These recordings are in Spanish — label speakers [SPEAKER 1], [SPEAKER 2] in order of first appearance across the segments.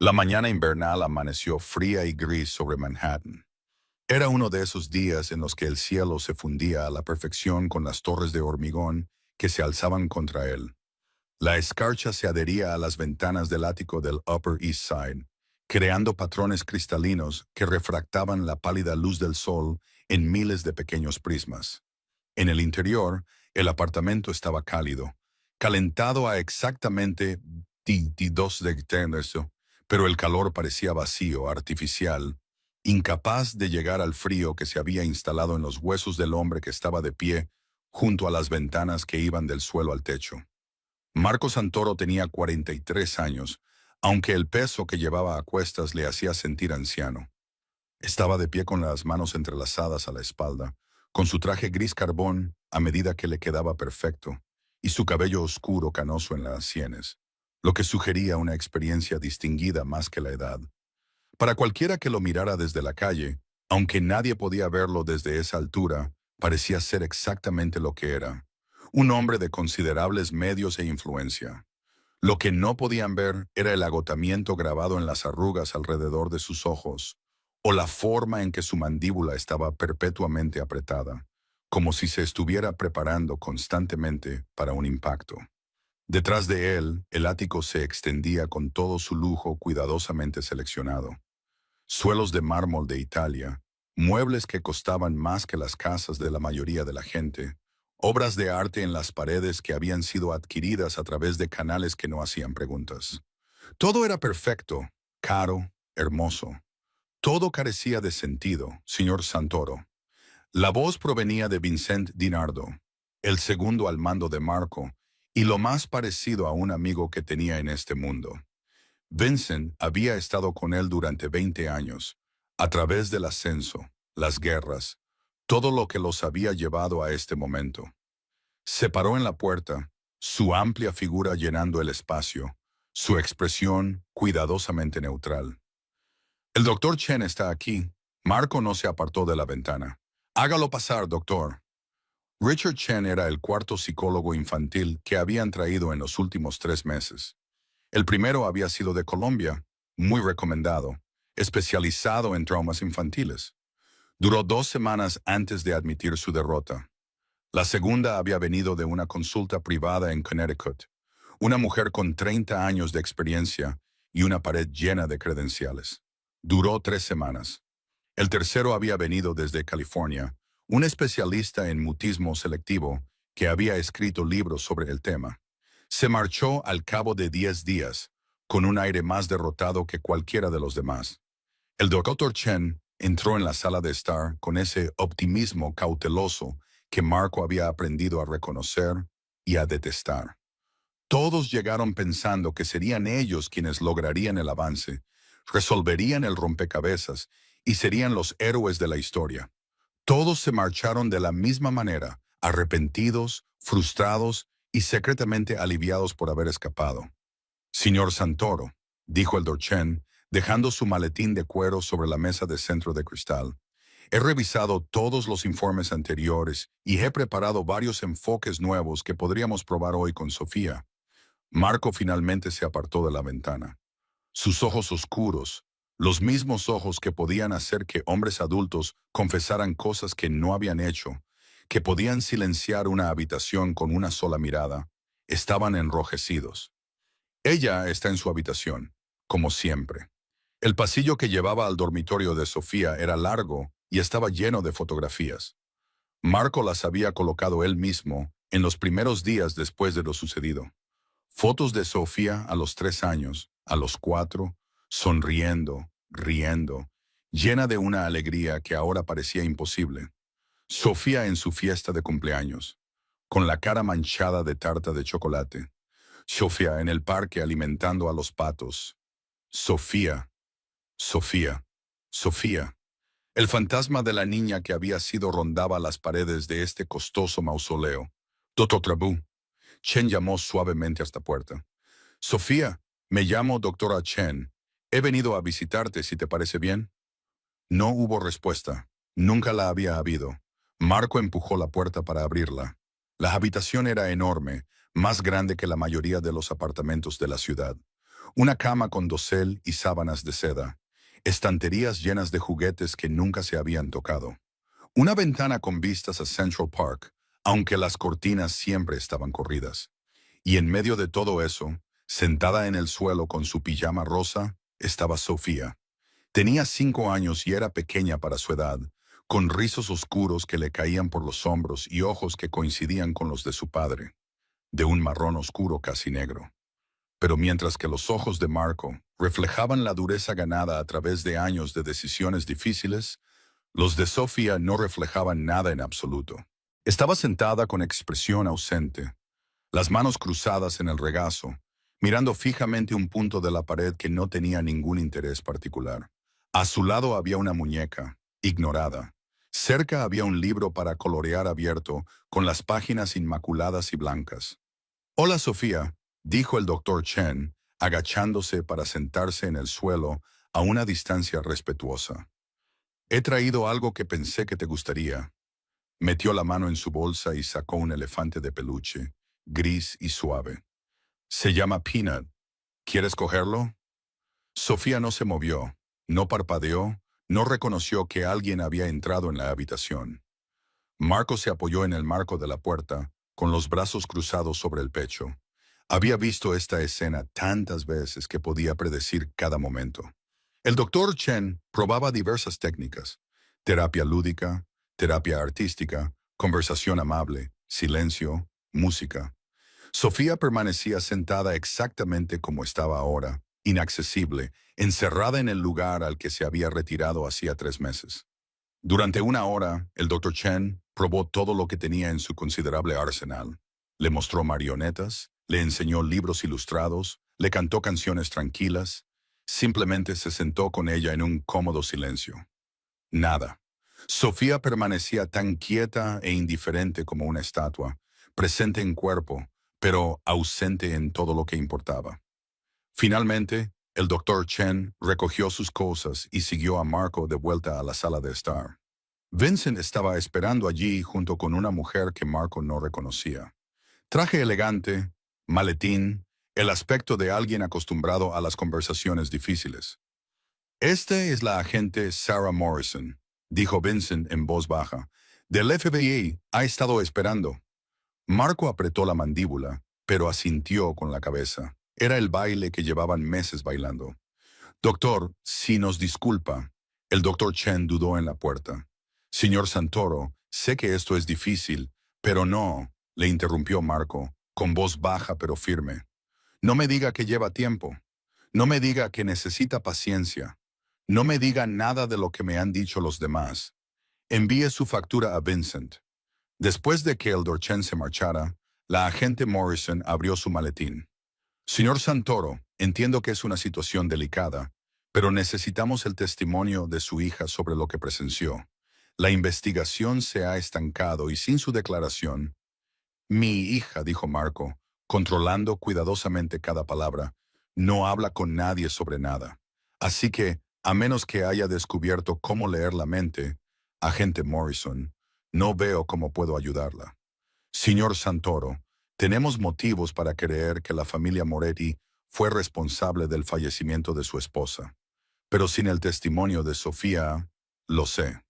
[SPEAKER 1] La mañana invernal amaneció fría y gris sobre Manhattan. Era uno de esos días en los que el cielo se fundía a la perfección con las torres de hormigón que se alzaban contra él. La escarcha se adhería a las ventanas del ático del Upper East Side, creando patrones cristalinos que refractaban la pálida luz del sol en miles de pequeños prismas. En el interior, el apartamento estaba cálido, calentado a exactamente 22 grados, pero el calor parecía vacío, artificial, incapaz de llegar al frío que se había instalado en los huesos del hombre que estaba de pie junto a las ventanas que iban del suelo al techo. Marco Santoro tenía 43 años, aunque el peso que llevaba a cuestas le hacía sentir anciano. Estaba de pie con las manos entrelazadas a la espalda, con su traje gris carbón a medida que le quedaba perfecto, y su cabello oscuro canoso en las sienes, lo que sugería una experiencia distinguida más que la edad. Para cualquiera que lo mirara desde la calle, aunque nadie podía verlo desde esa altura, parecía ser exactamente lo que era, un hombre de considerables medios e influencia. Lo que no podían ver era el agotamiento grabado en las arrugas alrededor de sus ojos, o la forma en que su mandíbula estaba perpetuamente apretada, como si se estuviera preparando constantemente para un impacto. Detrás de él, el ático se extendía con todo su lujo cuidadosamente seleccionado. Suelos de mármol de Italia, muebles que costaban más que las casas de la mayoría de la gente, obras de arte en las paredes que habían sido adquiridas a través de canales que no hacían preguntas. Todo era perfecto, caro, hermoso. Todo carecía de sentido, señor Santoro. La voz provenía de Vincent Dinardo, el segundo al mando de Marco, y lo más parecido a un amigo que tenía en este mundo. Vincent había estado con él durante 20 años, a través del ascenso, las guerras, todo lo que los había llevado a este momento. Se paró en la puerta, su amplia figura llenando el espacio, su expresión cuidadosamente neutral. El doctor Chen está aquí. Marco no se apartó de la ventana. Hágalo pasar, doctor. Richard Chen era el cuarto psicólogo infantil que habían traído en los últimos 3 meses. El primero había sido de Colombia, muy recomendado, especializado en traumas infantiles. Duró 2 semanas antes de admitir su derrota. La segunda había venido de una consulta privada en Connecticut, una mujer con 30 años de experiencia y una pared llena de credenciales. Duró 3 semanas. El tercero había venido desde California, un especialista en mutismo selectivo que había escrito libros sobre el tema. Se marchó al cabo de 10 días, con un aire más derrotado que cualquiera de los demás. El doctor Chen entró en la sala de estar con ese optimismo cauteloso que Marco había aprendido a reconocer y a detestar. Todos llegaron pensando que serían ellos quienes lograrían el avance, resolverían el rompecabezas y serían los héroes de la historia. Todos se marcharon de la misma manera, arrepentidos, frustrados y secretamente aliviados por haber escapado. Señor Santoro, dijo el Dorchen, dejando su maletín de cuero sobre la mesa de centro de cristal. He revisado todos los informes anteriores y he preparado varios enfoques nuevos que podríamos probar hoy con Sofía. Marco finalmente se apartó de la ventana. Sus ojos oscuros, los mismos ojos que podían hacer que hombres adultos confesaran cosas que no habían hecho, que podían silenciar una habitación con una sola mirada, estaban enrojecidos. Ella está en su habitación, como siempre. El pasillo que llevaba al dormitorio de Sofía era largo y estaba lleno de fotografías. Marco las había colocado él mismo en los primeros días después de lo sucedido. Fotos de Sofía a los 3 años, a los 4, sonriendo, riendo, llena de una alegría que ahora parecía imposible. Sofía en su fiesta de cumpleaños, con la cara manchada de tarta de chocolate. Sofía en el parque alimentando a los patos. Sofía, Sofía, Sofía. El fantasma de la niña que había sido rondaba las paredes de este costoso mausoleo. Doctor Trabú. Chen llamó suavemente hasta la puerta. Sofía, me llamo doctora Chen. He venido a visitarte, si te parece bien. No hubo respuesta. Nunca la había habido. Marco empujó la puerta para abrirla. La habitación era enorme, más grande que la mayoría de los apartamentos de la ciudad. Una cama con dosel y sábanas de seda. Estanterías llenas de juguetes que nunca se habían tocado. Una ventana con vistas a Central Park, aunque las cortinas siempre estaban corridas. Y en medio de todo eso, sentada en el suelo con su pijama rosa, estaba Sofía. Tenía 5 años y era pequeña para su edad, con rizos oscuros que le caían por los hombros y ojos que coincidían con los de su padre, de un marrón oscuro casi negro. Pero mientras que los ojos de Marco reflejaban la dureza ganada a través de años de decisiones difíciles, los de Sofía no reflejaban nada en absoluto. Estaba sentada con expresión ausente, las manos cruzadas en el regazo, mirando fijamente un punto de la pared que no tenía ningún interés particular. A su lado había una muñeca, ignorada. Cerca había un libro para colorear abierto, con las páginas inmaculadas y blancas. «Hola, Sofía», dijo el doctor Chen, agachándose para sentarse en el suelo a una distancia respetuosa. «He traído algo que pensé que te gustaría». Metió la mano en su bolsa y sacó un elefante de peluche, gris y suave. «Se llama Peanut. ¿Quieres cogerlo?» Sofía no se movió, no parpadeó, no reconoció que alguien había entrado en la habitación. Marco se apoyó en el marco de la puerta, con los brazos cruzados sobre el pecho. Había visto esta escena tantas veces que podía predecir cada momento. El doctor Chen probaba diversas técnicas: terapia lúdica, terapia artística, conversación amable, silencio, música. Sofía permanecía sentada exactamente como estaba ahora, inaccesible, encerrada en el lugar al que se había retirado hacía 3 meses. Durante una hora, el doctor Chen probó todo lo que tenía en su considerable arsenal. Le mostró marionetas, le enseñó libros ilustrados, le cantó canciones tranquilas. Simplemente se sentó con ella en un cómodo silencio. Nada. Sofía permanecía tan quieta e indiferente como una estatua, presente en cuerpo, pero ausente en todo lo que importaba. Finalmente, el doctor Chen recogió sus cosas y siguió a Marco de vuelta a la sala de estar. Vincent estaba esperando allí junto con una mujer que Marco no reconocía. Traje elegante, maletín, el aspecto de alguien acostumbrado a las conversaciones difíciles. «Este es la agente Sarah Morrison», dijo Vincent en voz baja. «Del FBI ha estado esperando». Marco apretó la mandíbula, pero asintió con la cabeza. Era el baile que llevaban meses bailando. «Doctor, si nos disculpa». El doctor Chen dudó en la puerta. «Señor Santoro, sé que esto es difícil, pero no», le interrumpió Marco, con voz baja pero firme. «No me diga que lleva tiempo. No me diga que necesita paciencia. No me diga nada de lo que me han dicho los demás. Envíe su factura a Vincent». Después de que el doctor Chen se marchara, la agente Morrison abrió su maletín. «Señor Santoro, entiendo que es una situación delicada, pero necesitamos el testimonio de su hija sobre lo que presenció. La investigación se ha estancado y sin su declaración». «Mi hija», dijo Marco, controlando cuidadosamente cada palabra, «no habla con nadie sobre nada. Así que, a menos que haya descubierto cómo leer la mente, agente Morrison, no veo cómo puedo ayudarla». «Señor Santoro, tenemos motivos para creer que la familia Moretti fue responsable del fallecimiento de su esposa. Pero sin el testimonio de Sofía, lo sé».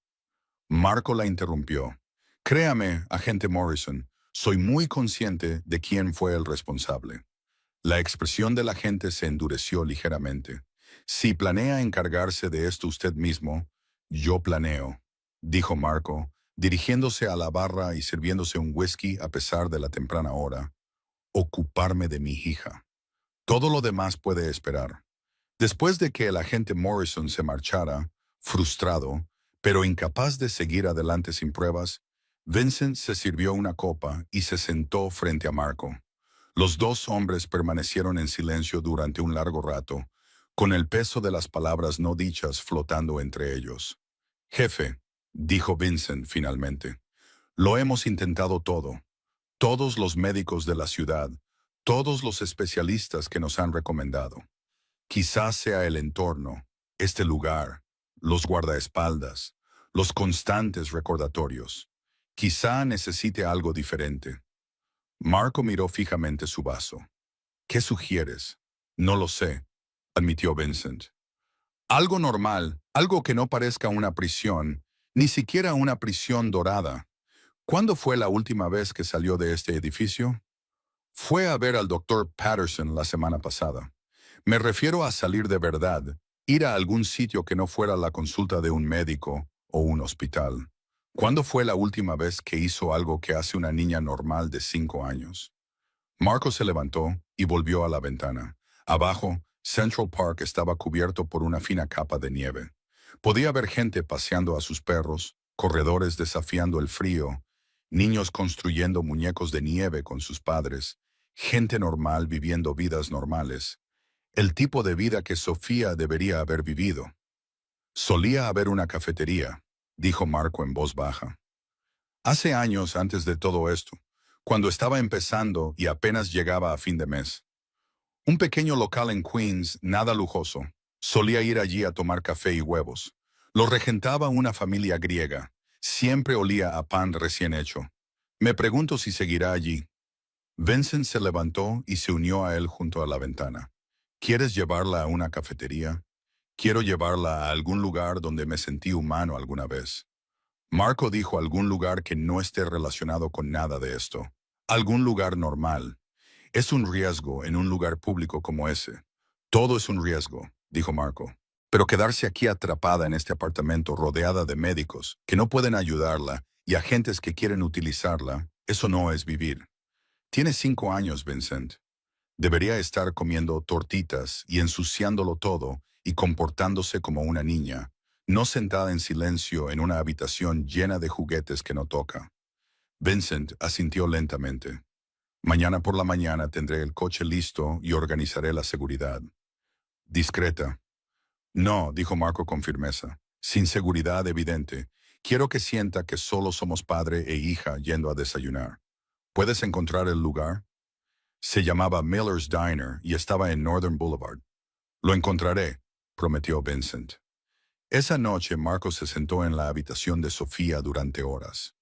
[SPEAKER 1] Marco la interrumpió. «Créame, agente Morrison, soy muy consciente de quién fue el responsable». La expresión del agente se endureció ligeramente. «Si planea encargarse de esto usted mismo, yo planeo», dijo Marco, dirigiéndose a la barra y sirviéndose un whisky a pesar de la temprana hora, «ocuparme de mi hija. Todo lo demás puede esperar». Después de que el agente Morrison se marchara, frustrado, pero incapaz de seguir adelante sin pruebas, Vincent se sirvió una copa y se sentó frente a Marco. Los dos hombres permanecieron en silencio durante un largo rato, con el peso de las palabras no dichas flotando entre ellos. «Jefe», dijo Vincent finalmente, «lo hemos intentado todo. Todos los médicos de la ciudad, todos los especialistas que nos han recomendado. Quizás sea el entorno, este lugar, los guardaespaldas, los constantes recordatorios. Quizá necesite algo diferente». Marco miró fijamente su vaso. «¿Qué sugieres?» «No lo sé. admitió Vincent. Algo normal, algo que no parezca una prisión, ni siquiera una prisión dorada. ¿Cuándo fue la última vez que salió de este edificio? Fue a ver al doctor Patterson la semana pasada. Me refiero a salir de verdad, ir a algún sitio que no fuera la consulta de un médico o un hospital. ¿Cuándo fue la última vez que hizo algo que hace una niña normal de 5 años? Marco se levantó y volvió a la ventana. Abajo, Central Park estaba cubierto por una fina capa de nieve. Podía ver gente paseando a sus perros, corredores desafiando el frío, niños construyendo muñecos de nieve con sus padres, gente normal viviendo vidas normales. El tipo de vida que Sofía debería haber vivido. Solía haber una cafetería, dijo Marco en voz baja. Hace años antes de todo esto, cuando estaba empezando y apenas llegaba a fin de mes. Un pequeño local en Queens, nada lujoso. Solía ir allí a tomar café y huevos. Lo regentaba una familia griega. Siempre olía a pan recién hecho. Me pregunto si seguirá allí. Vincent se levantó y se unió a él junto a la ventana. ¿Quieres llevarla a una cafetería? Quiero llevarla a algún lugar donde me sentí humano alguna vez. Marco dijo algún lugar que no esté relacionado con nada de esto. Algún lugar normal. Es un riesgo en un lugar público como ese. Todo es un riesgo, dijo Marco. Pero quedarse aquí atrapada en este apartamento rodeada de médicos que no pueden ayudarla y agentes que quieren utilizarla, eso no es vivir. Tiene 5 años, Vincent. Debería estar comiendo tortitas y ensuciándolo todo y comportándose como una niña, no sentada en silencio en una habitación llena de juguetes que no toca. Vincent asintió lentamente. Mañana por la mañana tendré el coche listo y organizaré la seguridad. Discreta. No, dijo Marco con firmeza. Sin seguridad evidente. Quiero que sienta que solo somos padre e hija yendo a desayunar. ¿Puedes encontrar el lugar? Se llamaba Miller's Diner y estaba en Northern Boulevard. Lo encontraré, prometió Vincent. Esa noche Marco se sentó en la habitación de Sofía durante horas.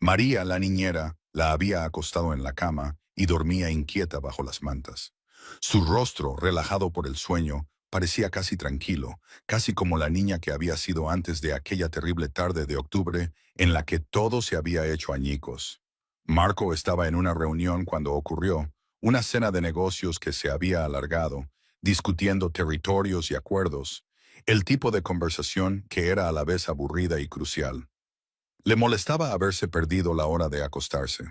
[SPEAKER 1] María, la niñera, la había acostado en la cama y dormía inquieta bajo las mantas. Su rostro, relajado por el sueño, parecía casi tranquilo, casi como la niña que había sido antes de aquella terrible tarde de octubre en la que todo se había hecho añicos. Marco estaba en una reunión cuando ocurrió, una cena de negocios que se había alargado, discutiendo territorios y acuerdos, el tipo de conversación que era a la vez aburrida y crucial. Le molestaba haberse perdido la hora de acostarse.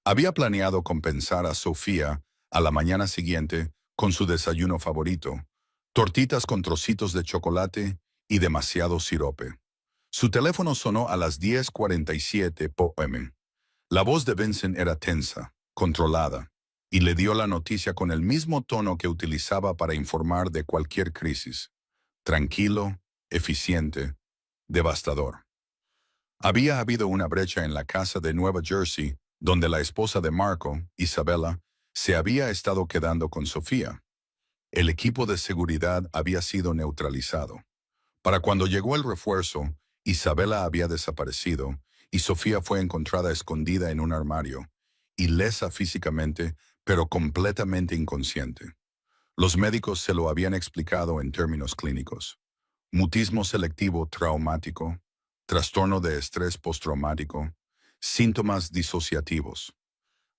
[SPEAKER 1] Había planeado compensar a Sofía a la mañana siguiente con su desayuno favorito, tortitas con trocitos de chocolate y demasiado sirope. Su teléfono sonó a las 10:47 p.m. La voz de Vincent era tensa, controlada, y le dio la noticia con el mismo tono que utilizaba para informar de cualquier crisis. Tranquilo, eficiente, devastador. Había habido una brecha en la casa de Nueva Jersey, donde la esposa de Marco, Isabella, se había estado quedando con Sofía. El equipo de seguridad había sido neutralizado. Para cuando llegó el refuerzo, Isabella había desaparecido y Sofía fue encontrada escondida en un armario, ilesa físicamente, pero completamente inconsciente. Los médicos se lo habían explicado en términos clínicos. Mutismo selectivo traumático, trastorno de estrés postraumático, síntomas disociativos.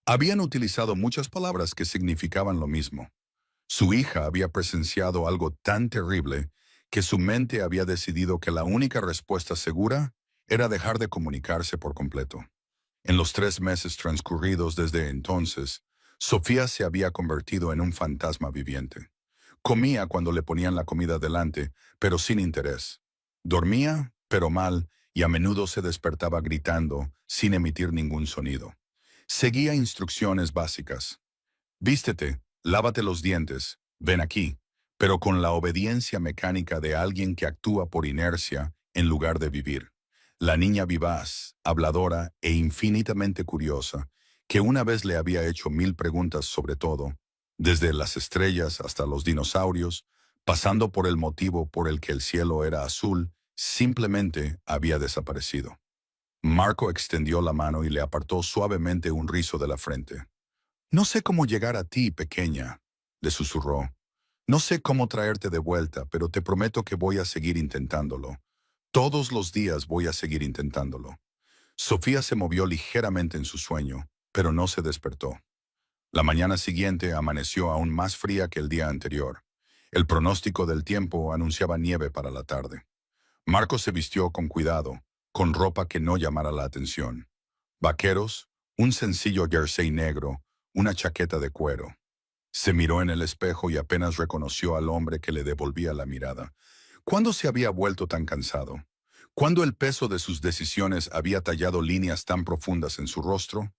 [SPEAKER 1] Habían utilizado muchas palabras que significaban lo mismo. Su hija había presenciado algo tan terrible que su mente había decidido que la única respuesta segura era dejar de comunicarse por completo. En los 3 meses transcurridos desde entonces, Sofía se había convertido en un fantasma viviente. Comía cuando le ponían la comida delante, pero sin interés. Dormía, pero mal, y a menudo se despertaba gritando, sin emitir ningún sonido. Seguía instrucciones básicas. Vístete, lávate los dientes, ven aquí, pero con la obediencia mecánica de alguien que actúa por inercia en lugar de vivir. La niña vivaz, habladora e infinitamente curiosa, que una vez le había hecho 1000 preguntas sobre todo, desde las estrellas hasta los dinosaurios, pasando por el motivo por el que el cielo era azul, simplemente había desaparecido. Marco extendió la mano y le apartó suavemente un rizo de la frente. No sé cómo llegar a ti, pequeña, le susurró. No sé cómo traerte de vuelta, pero te prometo que voy a seguir intentándolo. Todos los días voy a seguir intentándolo. Sofía se movió ligeramente en su sueño, pero no se despertó. La mañana siguiente amaneció aún más fría que el día anterior. El pronóstico del tiempo anunciaba nieve para la tarde. Marco se vistió con cuidado, con ropa que no llamara la atención. Vaqueros, un sencillo jersey negro, una chaqueta de cuero. Se miró en el espejo y apenas reconoció al hombre que le devolvía la mirada. ¿Cuándo se había vuelto tan cansado? ¿Cuándo el peso de sus decisiones había tallado líneas tan profundas en su rostro?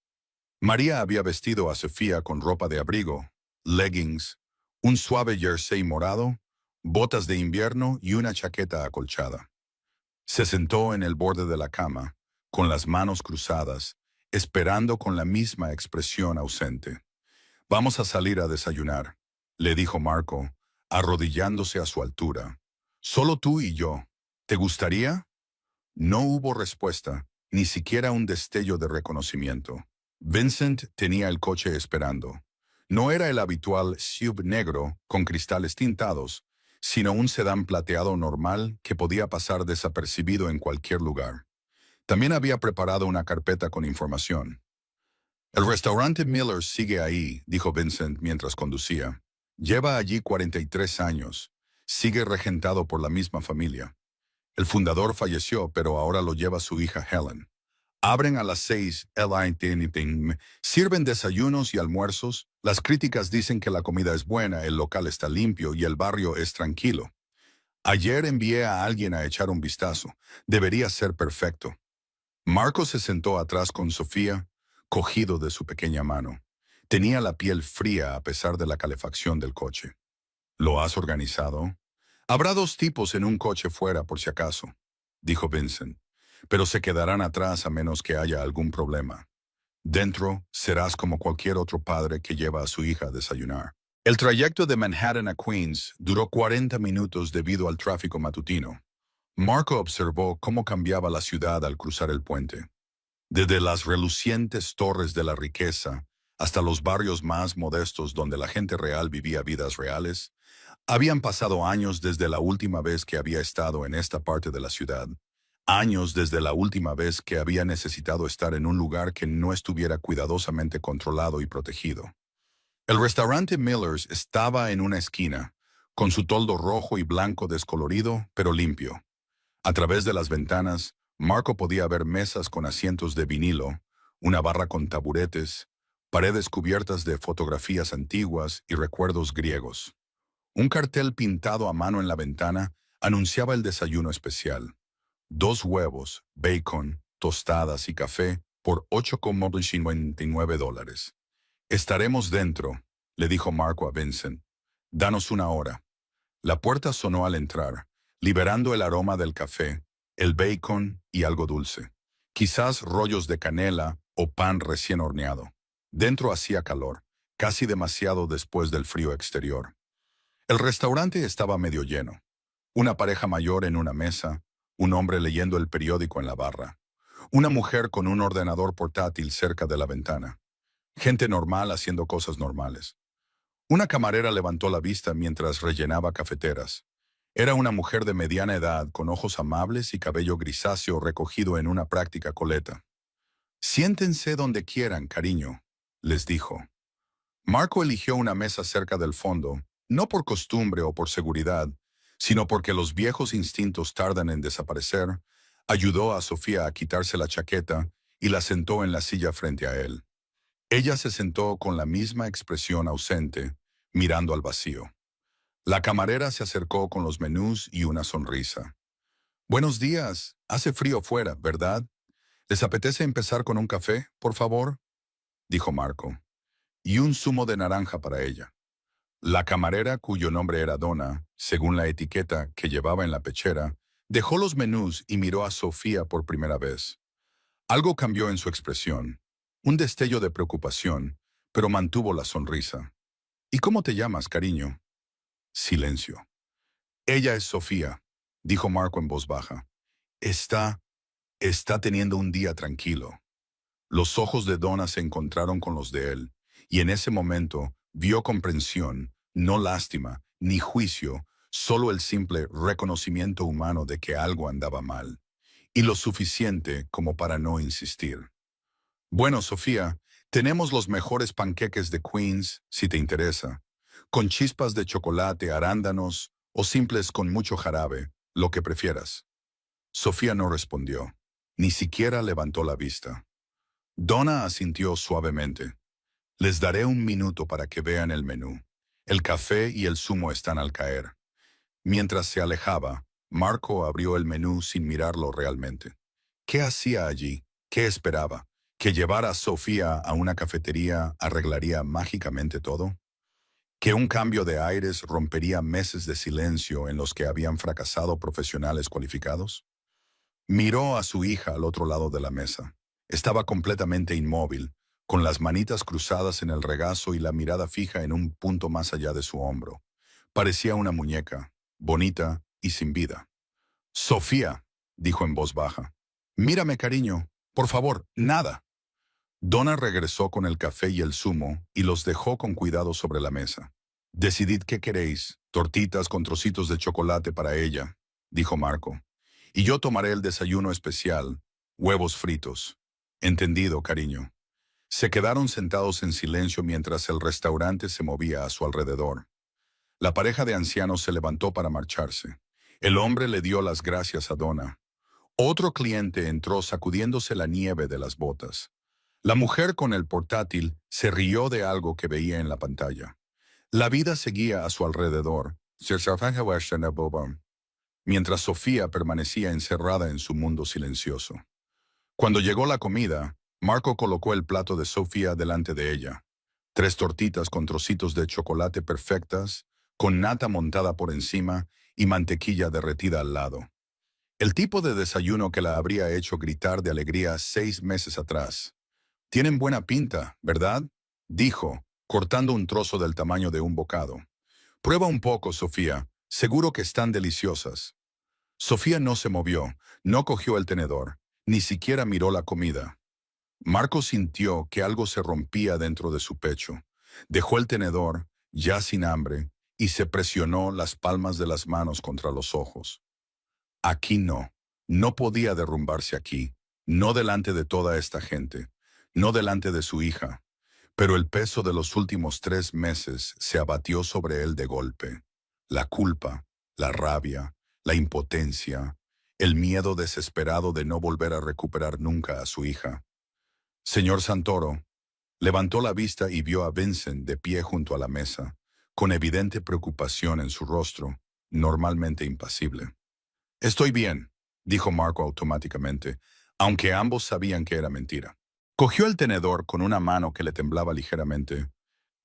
[SPEAKER 1] María había vestido a Sofía con ropa de abrigo, leggings, un suave jersey morado, botas de invierno y una chaqueta acolchada. Se sentó en el borde de la cama, con las manos cruzadas, esperando con la misma expresión ausente. «Vamos a salir a desayunar», le dijo Marco, arrodillándose a su altura. «Solo tú y yo. ¿Te gustaría?» No hubo respuesta, ni siquiera un destello de reconocimiento. Vincent tenía el coche esperando. No era el habitual SUV negro con cristales tintados, sino un sedán plateado normal que podía pasar desapercibido en cualquier lugar. También había preparado una carpeta con información. «El restaurante Miller's sigue ahí», dijo Vincent mientras conducía. «Lleva allí 43 años. Sigue regentado por la misma familia. El fundador falleció, pero ahora lo lleva su hija Helen. Abren a las 6, sirven desayunos y almuerzos. Las críticas dicen que la comida es buena, el local está limpio y el barrio es tranquilo. Ayer envié a alguien a echar un vistazo. Debería ser perfecto». Marco se sentó atrás con Sofía, cogido de su pequeña mano. Tenía la piel fría a pesar de la calefacción del coche. «¿Lo has organizado?» «Habrá dos tipos en un coche fuera por si acaso», dijo Vincent, «pero se quedarán atrás a menos que haya algún problema. Dentro serás como cualquier otro padre que lleva a su hija a desayunar». El trayecto de Manhattan a Queens duró 40 minutos debido al tráfico matutino. Marco observó cómo cambiaba la ciudad al cruzar el puente. Desde las relucientes torres de la riqueza hasta los barrios más modestos donde la gente real vivía vidas reales, habían pasado años desde la última vez que había estado en esta parte de la ciudad. Años desde la última vez que había necesitado estar en un lugar que no estuviera cuidadosamente controlado y protegido. El restaurante Miller's estaba en una esquina, con su toldo rojo y blanco descolorido, pero limpio. A través de las ventanas, Marco podía ver mesas con asientos de vinilo, una barra con taburetes, paredes cubiertas de fotografías antiguas y recuerdos griegos. Un cartel pintado a mano en la ventana anunciaba el desayuno especial. 2 huevos, bacon, tostadas y café por $8,99. «Estaremos dentro», le dijo Marco a Vincent. «Danos una hora». La puerta sonó al entrar, liberando el aroma del café, el bacon y algo dulce. Quizás rollos de canela o pan recién horneado. Dentro hacía calor, casi demasiado después del frío exterior. El restaurante estaba medio lleno. Una pareja mayor en una mesa, un hombre leyendo el periódico en la barra, una mujer con un ordenador portátil cerca de la ventana. Gente normal haciendo cosas normales. Una camarera levantó la vista mientras rellenaba cafeteras. Era una mujer de mediana edad con ojos amables y cabello grisáceo recogido en una práctica coleta. «Siéntense donde quieran, cariño», les dijo. Marco eligió una mesa cerca del fondo, no por costumbre o por seguridad, sino porque los viejos instintos tardan en desaparecer. Ayudó a Sofía a quitarse la chaqueta y la sentó en la silla frente a él. Ella se sentó con la misma expresión ausente, mirando al vacío. La camarera se acercó con los menús y una sonrisa. «Buenos días. Hace frío fuera, ¿verdad? ¿Les apetece empezar con un café, por favor?», dijo Marco. «Y un zumo de naranja para ella». La camarera, cuyo nombre era Donna, según la etiqueta que llevaba en la pechera, dejó los menús y miró a Sofía por primera vez. Algo cambió en su expresión, un destello de preocupación, pero mantuvo la sonrisa. «¿Y cómo te llamas, cariño?». Silencio. «Ella es Sofía», dijo Marco en voz baja. Está teniendo un día tranquilo». Los ojos de Donna se encontraron con los de él, y en ese momento vio comprensión, no lástima, ni juicio, solo el simple reconocimiento humano de que algo andaba mal, y lo suficiente como para no insistir. Bueno, Sofía, tenemos los mejores panqueques de Queens, si te interesa, con chispas de chocolate, arándanos o simples con mucho jarabe, lo que prefieras. Sofía no respondió, ni siquiera levantó la vista. Donna asintió suavemente. Les daré un minuto para que vean el menú. El café y el zumo están al caer. Mientras se alejaba, Marco abrió el menú sin mirarlo realmente. ¿Qué hacía allí? ¿Qué esperaba? ¿Que llevar a Sofía a una cafetería arreglaría mágicamente todo? ¿Que un cambio de aires rompería meses de silencio en los que habían fracasado profesionales cualificados? Miró a su hija al otro lado de la mesa. Estaba completamente inmóvil, con las manitas cruzadas en el regazo y la mirada fija en un punto más allá de su hombro. Parecía una muñeca, bonita y sin vida. «Sofía», dijo en voz baja. «Mírame, cariño. Por favor, nada». Donna regresó con el café y el zumo y los dejó con cuidado sobre la mesa. «Decidid qué queréis, tortitas con trocitos de chocolate para ella», dijo Marco. «Y yo tomaré el desayuno especial, huevos fritos». «Entendido, cariño». Se quedaron sentados en silencio mientras el restaurante se movía a su alrededor. La pareja de ancianos se levantó para marcharse. El hombre le dio las gracias a Donna. Otro cliente entró sacudiéndose la nieve de las botas. La mujer con el portátil se rió de algo que veía en la pantalla. La vida seguía a su alrededor, mientras Sofía permanecía encerrada en su mundo silencioso. Cuando llegó la comida, Marco colocó el plato de Sofía delante de ella. 3 tortitas con trocitos de chocolate perfectas, con nata montada por encima y mantequilla derretida al lado. El tipo de desayuno que la habría hecho gritar de alegría 6 meses atrás. «Tienen buena pinta, ¿verdad?», dijo, cortando un trozo del tamaño de un bocado. «Prueba un poco, Sofía. Seguro que están deliciosas». Sofía no se movió, no cogió el tenedor, ni siquiera miró la comida. Marco sintió que algo se rompía dentro de su pecho. Dejó el tenedor, ya sin hambre, y se presionó las palmas de las manos contra los ojos. Aquí no. No podía derrumbarse aquí. No delante de toda esta gente. No delante de su hija. Pero el peso de los últimos 3 meses se abatió sobre él de golpe. La culpa, la rabia, la impotencia, el miedo desesperado de no volver a recuperar nunca a su hija. «Señor Santoro», levantó la vista y vio a Vincent de pie junto a la mesa, con evidente preocupación en su rostro, normalmente impasible. «Estoy bien», dijo Marco automáticamente, aunque ambos sabían que era mentira. Cogió el tenedor con una mano que le temblaba ligeramente.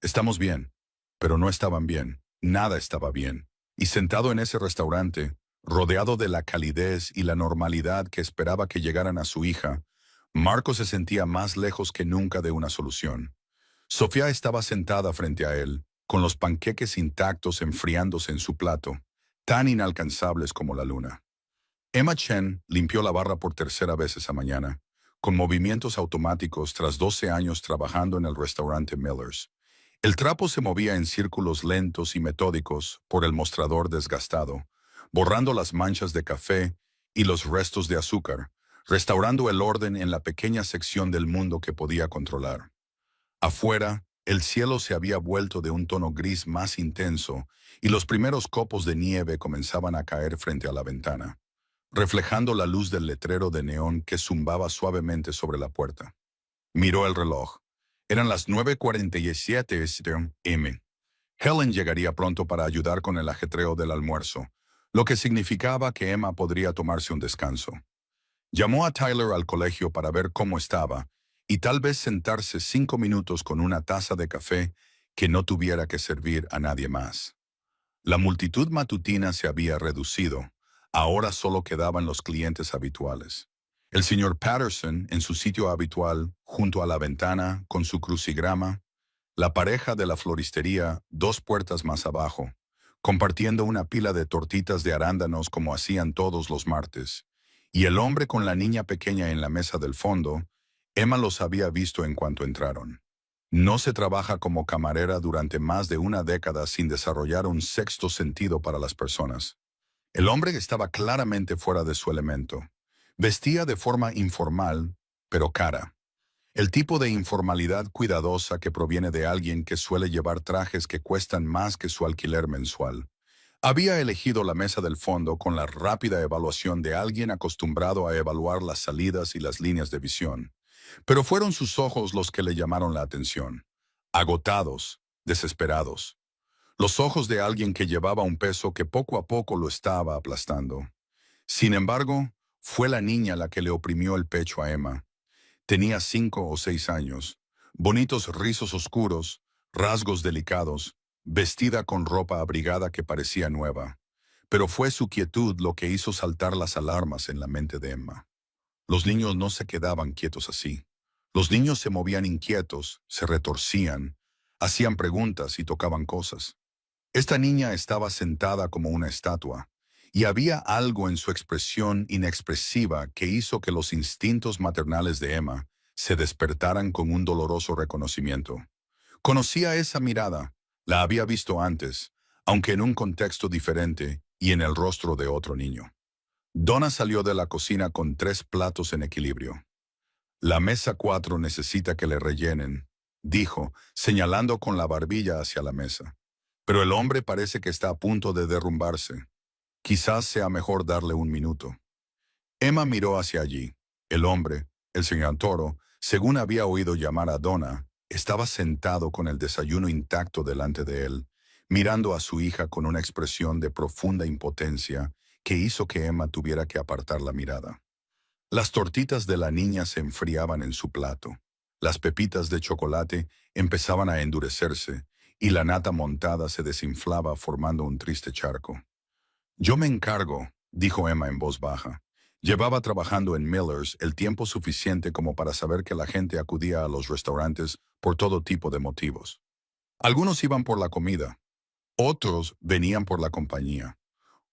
[SPEAKER 1] «Estamos bien», pero no estaban bien, nada estaba bien. Y sentado en ese restaurante, rodeado de la calidez y la normalidad que esperaba que llegaran a su hija, Marco se sentía más lejos que nunca de una solución. Sofía estaba sentada frente a él, con los panqueques intactos enfriándose en su plato, tan inalcanzables como la luna. Emma Chen limpió la barra por 3ª vez esa mañana, con movimientos automáticos tras 12 años trabajando en el restaurante Miller's. El trapo se movía en círculos lentos y metódicos por el mostrador desgastado, borrando las manchas de café y los restos de azúcar, restaurando el orden en la pequeña sección del mundo que podía controlar. Afuera, el cielo se había vuelto de un tono gris más intenso y los primeros copos de nieve comenzaban a caer frente a la ventana, reflejando la luz del letrero de neón que zumbaba suavemente sobre la puerta. Miró el reloj. Eran las 9:47 m. Helen llegaría pronto para ayudar con el ajetreo del almuerzo, lo que significaba que Emma podría tomarse un descanso. Llamó a Tyler al colegio para ver cómo estaba y tal vez sentarse 5 minutos con una taza de café que no tuviera que servir a nadie más. La multitud matutina se había reducido. Ahora solo quedaban los clientes habituales. El señor Patterson en su sitio habitual, junto a la ventana, con su crucigrama. La pareja de la floristería 2 puertas más abajo, compartiendo una pila de tortitas de arándanos como hacían todos los martes. Y el hombre con la niña pequeña en la mesa del fondo. Emma los había visto en cuanto entraron. No se trabaja como camarera durante más de una década sin desarrollar un sexto sentido para las personas. El hombre estaba claramente fuera de su elemento. Vestía de forma informal, pero cara. El tipo de informalidad cuidadosa que proviene de alguien que suele llevar trajes que cuestan más que su alquiler mensual. Había elegido la mesa del fondo con la rápida evaluación de alguien acostumbrado a evaluar las salidas y las líneas de visión. Pero fueron sus ojos los que le llamaron la atención. Agotados, desesperados. Los ojos de alguien que llevaba un peso que poco a poco lo estaba aplastando. Sin embargo, fue la niña la que le oprimió el pecho a Emma. Tenía 5 o 6 años, bonitos rizos oscuros, rasgos delicados, vestida con ropa abrigada que parecía nueva. Pero fue su quietud lo que hizo saltar las alarmas en la mente de Emma. Los niños no se quedaban quietos así. Los niños se movían inquietos, se retorcían, hacían preguntas y tocaban cosas. Esta niña estaba sentada como una estatua, y había algo en su expresión inexpresiva que hizo que los instintos maternales de Emma se despertaran con un doloroso reconocimiento. Conocía esa mirada, la había visto antes, aunque en un contexto diferente y en el rostro de otro niño. Donna salió de la cocina con 3 platos en equilibrio. La mesa 4 necesita que le rellenen, dijo, señalando con la barbilla hacia la mesa. Pero el hombre parece que está a punto de derrumbarse. Quizás sea mejor darle un minuto. Emma miró hacia allí. El hombre, el señor Toro, según había oído llamar a Donna, estaba sentado con el desayuno intacto delante de él, mirando a su hija con una expresión de profunda impotencia que hizo que Emma tuviera que apartar la mirada. Las tortitas de la niña se enfriaban en su plato. Las pepitas de chocolate empezaban a endurecerse y la nata montada se desinflaba formando un triste charco. Yo me encargo, dijo Emma en voz baja. Llevaba trabajando en Miller's el tiempo suficiente como para saber que la gente acudía a los restaurantes por todo tipo de motivos. Algunos iban por la comida, otros venían por la compañía,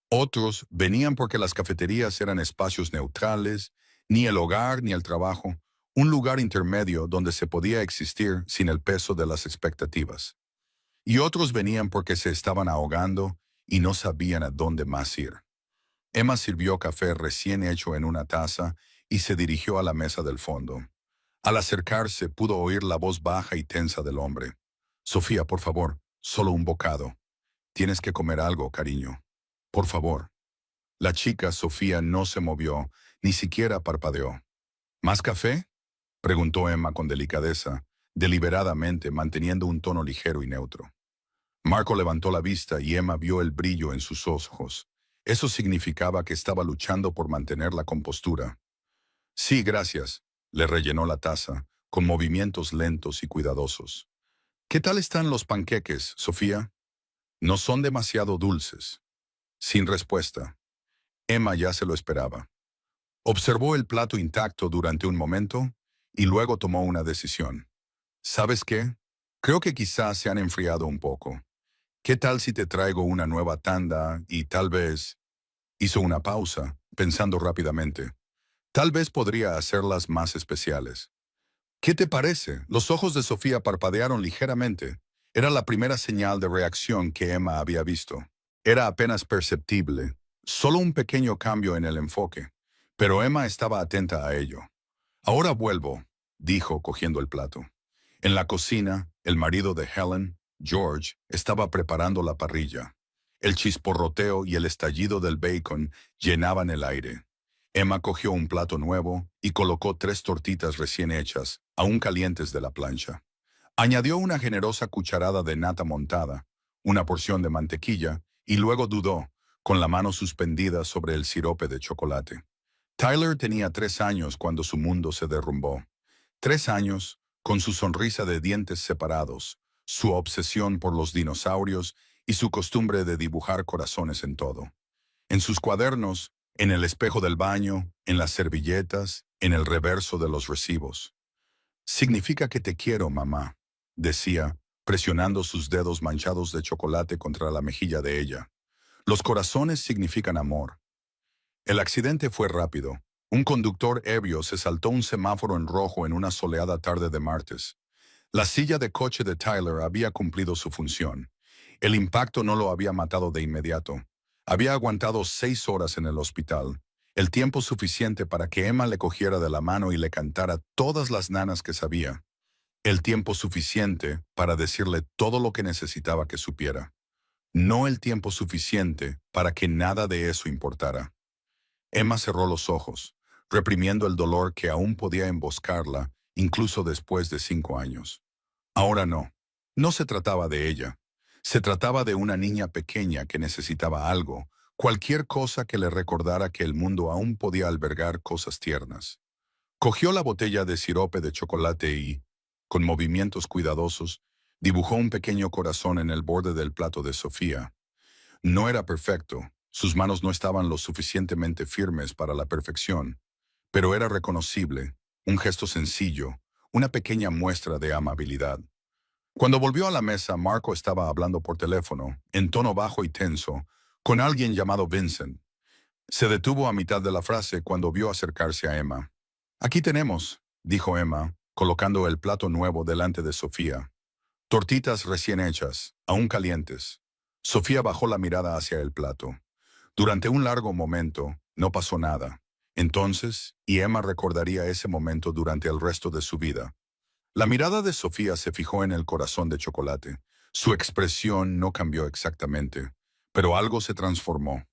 [SPEAKER 1] otros venían porque las cafeterías eran espacios neutrales, ni el hogar ni el trabajo, un lugar intermedio donde se podía existir sin el peso de las expectativas. Y otros venían porque se estaban ahogando y no sabían a dónde más ir. Emma sirvió café recién hecho en una taza y se dirigió a la mesa del fondo. Al acercarse pudo oír la voz baja y tensa del hombre. Sofía, por favor, solo un bocado. Tienes que comer algo, cariño. Por favor. La chica, Sofía, no se movió, ni siquiera parpadeó. ¿Más café? Preguntó Emma con delicadeza, deliberadamente manteniendo un tono ligero y neutro. Marco levantó la vista y Emma vio el brillo en sus ojos. Eso significaba que estaba luchando por mantener la compostura. Sí, gracias. Le rellenó la taza, con movimientos lentos y cuidadosos. ¿Qué tal están los panqueques, Sofía? No son demasiado dulces. Sin respuesta. Emma ya se lo esperaba. Observó el plato intacto durante un momento y luego tomó una decisión. ¿Sabes qué? Creo que quizás se han enfriado un poco. ¿Qué tal si te traigo una nueva tanda y tal vez... Hizo una pausa, pensando rápidamente. Tal vez podría hacerlas más especiales. ¿Qué te parece? Los ojos de Sofía parpadearon ligeramente. Era la primera señal de reacción que Emma había visto. Era apenas perceptible, solo un pequeño cambio en el enfoque, pero Emma estaba atenta a ello. Ahora vuelvo, dijo cogiendo el plato. En la cocina, el marido de Helen, George, estaba preparando la parrilla. El chisporroteo y el estallido del bacon llenaban el aire. Emma cogió un plato nuevo y colocó 3 tortitas recién hechas, aún calientes de la plancha. Añadió una generosa cucharada de nata montada, una porción de mantequilla, y luego dudó, con la mano suspendida sobre el sirope de chocolate. Tyler tenía 3 años cuando su mundo se derrumbó. 3 años, con su sonrisa de dientes separados, su obsesión por los dinosaurios y su costumbre de dibujar corazones en todo. En sus cuadernos, en el espejo del baño, en las servilletas, en el reverso de los recibos. Significa que te quiero, mamá, decía, presionando sus dedos manchados de chocolate contra la mejilla de ella. Los corazones significan amor. El accidente fue rápido. Un conductor ebrio se saltó un semáforo en rojo en una soleada tarde de martes. La silla de coche de Tyler había cumplido su función. El impacto no lo había matado de inmediato. Había aguantado 6 horas en el hospital, el tiempo suficiente para que Emma le cogiera de la mano y le cantara todas las nanas que sabía. El tiempo suficiente para decirle todo lo que necesitaba que supiera. No el tiempo suficiente para que nada de eso importara. Emma cerró los ojos, reprimiendo el dolor que aún podía emboscarla, incluso después de 5 años. Ahora no. No se trataba de ella. Se trataba de una niña pequeña que necesitaba algo, cualquier cosa que le recordara que el mundo aún podía albergar cosas tiernas. Cogió la botella de sirope de chocolate y, con movimientos cuidadosos, dibujó un pequeño corazón en el borde del plato de Sofía. No era perfecto, sus manos no estaban lo suficientemente firmes para la perfección, pero era reconocible, un gesto sencillo, una pequeña muestra de amabilidad. Cuando volvió a la mesa, Marco estaba hablando por teléfono, en tono bajo y tenso, con alguien llamado Vincent. Se detuvo a mitad de la frase cuando vio acercarse a Emma. «Aquí tenemos», dijo Emma, colocando el plato nuevo delante de Sofía. «Tortitas recién hechas, aún calientes». Sofía bajó la mirada hacia el plato. Durante un largo momento, no pasó nada. Entonces, y Emma recordaría ese momento durante el resto de su vida. La mirada de Sofía se fijó en el corazón de chocolate. Su expresión no cambió exactamente, pero algo se transformó.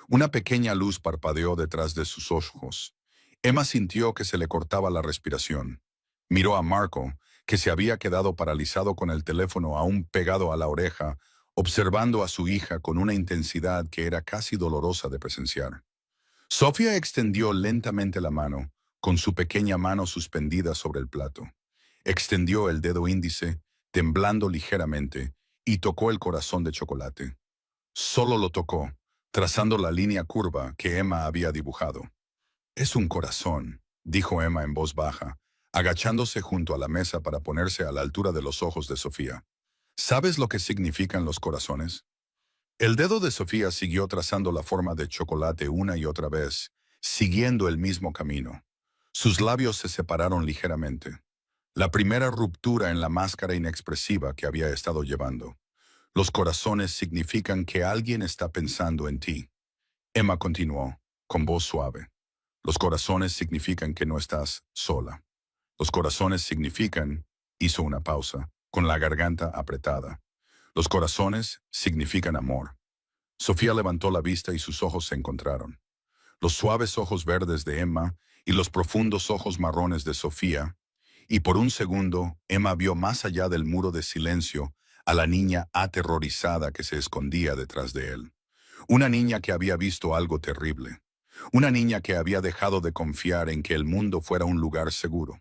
[SPEAKER 1] Una pequeña luz parpadeó detrás de sus ojos. Emma sintió que se le cortaba la respiración. Miró a Marco, que se había quedado paralizado con el teléfono aún pegado a la oreja, observando a su hija con una intensidad que era casi dolorosa de presenciar. Sofía extendió lentamente la mano, con su pequeña mano suspendida sobre el plato. Extendió el dedo índice, temblando ligeramente, y tocó el corazón de chocolate. Solo lo tocó, trazando la línea curva que Emma había dibujado. «Es un corazón», dijo Emma en voz baja, agachándose junto a la mesa para ponerse a la altura de los ojos de Sofía. «¿Sabes lo que significan los corazones?» El dedo de Sofía siguió trazando la forma de chocolate una y otra vez, siguiendo el mismo camino. Sus labios se separaron ligeramente. La primera ruptura en la máscara inexpresiva que había estado llevando. «Los corazones significan que alguien está pensando en ti». Emma continuó, con voz suave. «Los corazones significan que no estás sola. Los corazones significan», hizo una pausa, con la garganta apretada. «Los corazones significan amor». Sofía levantó la vista y sus ojos se encontraron. Los suaves ojos verdes de Emma y los profundos ojos marrones de Sofía, y por un segundo Emma vio más allá del muro de silencio a la niña aterrorizada que se escondía detrás de él. Una niña que había visto algo terrible. Una niña que había dejado de confiar en que el mundo fuera un lugar seguro.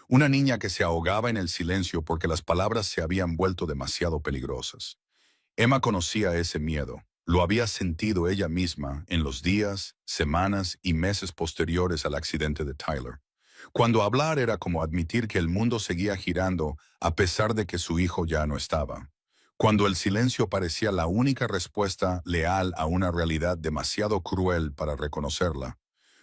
[SPEAKER 1] Una niña que se ahogaba en el silencio porque las palabras se habían vuelto demasiado peligrosas. Emma conocía ese miedo. Lo había sentido ella misma en los días, semanas y meses posteriores al accidente de Tyler. Cuando hablar era como admitir que el mundo seguía girando a pesar de que su hijo ya no estaba. Cuando el silencio parecía la única respuesta leal a una realidad demasiado cruel para reconocerla.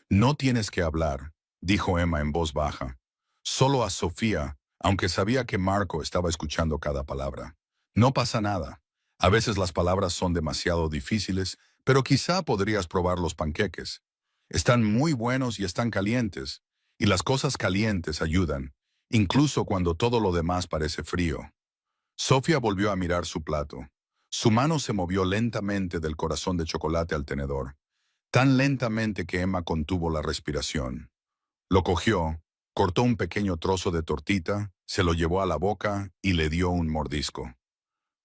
[SPEAKER 1] «No tienes que hablar», dijo Emma en voz baja. Solo a Sofía, aunque sabía que Marco estaba escuchando cada palabra. «No pasa nada. A veces las palabras son demasiado difíciles, pero quizá podrías probar los panqueques. Están muy buenos y están calientes, y las cosas calientes ayudan, incluso cuando todo lo demás parece frío». Sofía volvió a mirar su plato. Su mano se movió lentamente del corazón de chocolate al tenedor, tan lentamente que Emma contuvo la respiración. Lo cogió, cortó un pequeño trozo de tortita, se lo llevó a la boca y le dio un mordisco.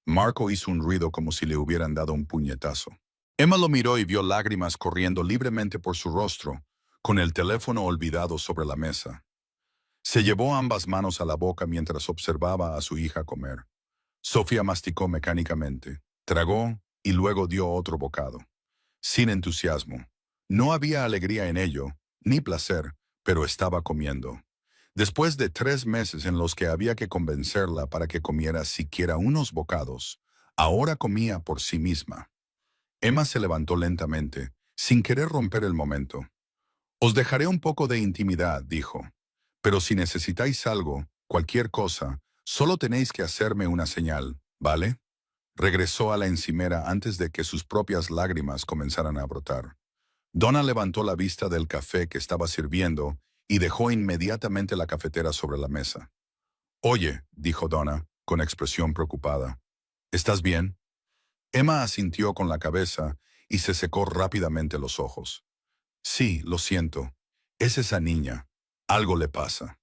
[SPEAKER 1] Marco hizo un ruido como si le hubieran dado un puñetazo. Emma lo miró y vio lágrimas corriendo libremente por su rostro, con el teléfono olvidado sobre la mesa. Se llevó ambas manos a la boca mientras observaba a su hija comer. Sofía masticó mecánicamente, tragó y luego dio otro bocado. Sin entusiasmo. No había alegría en ello, ni placer, pero estaba comiendo. Después de 3 meses en los que había que convencerla para que comiera siquiera unos bocados, ahora comía por sí misma. Emma se levantó lentamente, sin querer romper el momento. «Os dejaré un poco de intimidad», dijo. «Pero si necesitáis algo, cualquier cosa, Solo tenéis que hacerme una señal, ¿vale? Regresó a la encimera antes de que sus propias lágrimas comenzaran a brotar. Donna levantó la vista del café que estaba sirviendo y dejó inmediatamente la cafetera sobre la mesa. Oye, dijo Donna, con expresión preocupada. ¿Estás bien? Emma asintió con la cabeza y se secó rápidamente los ojos. Sí, lo siento. Es esa niña. Algo le pasa.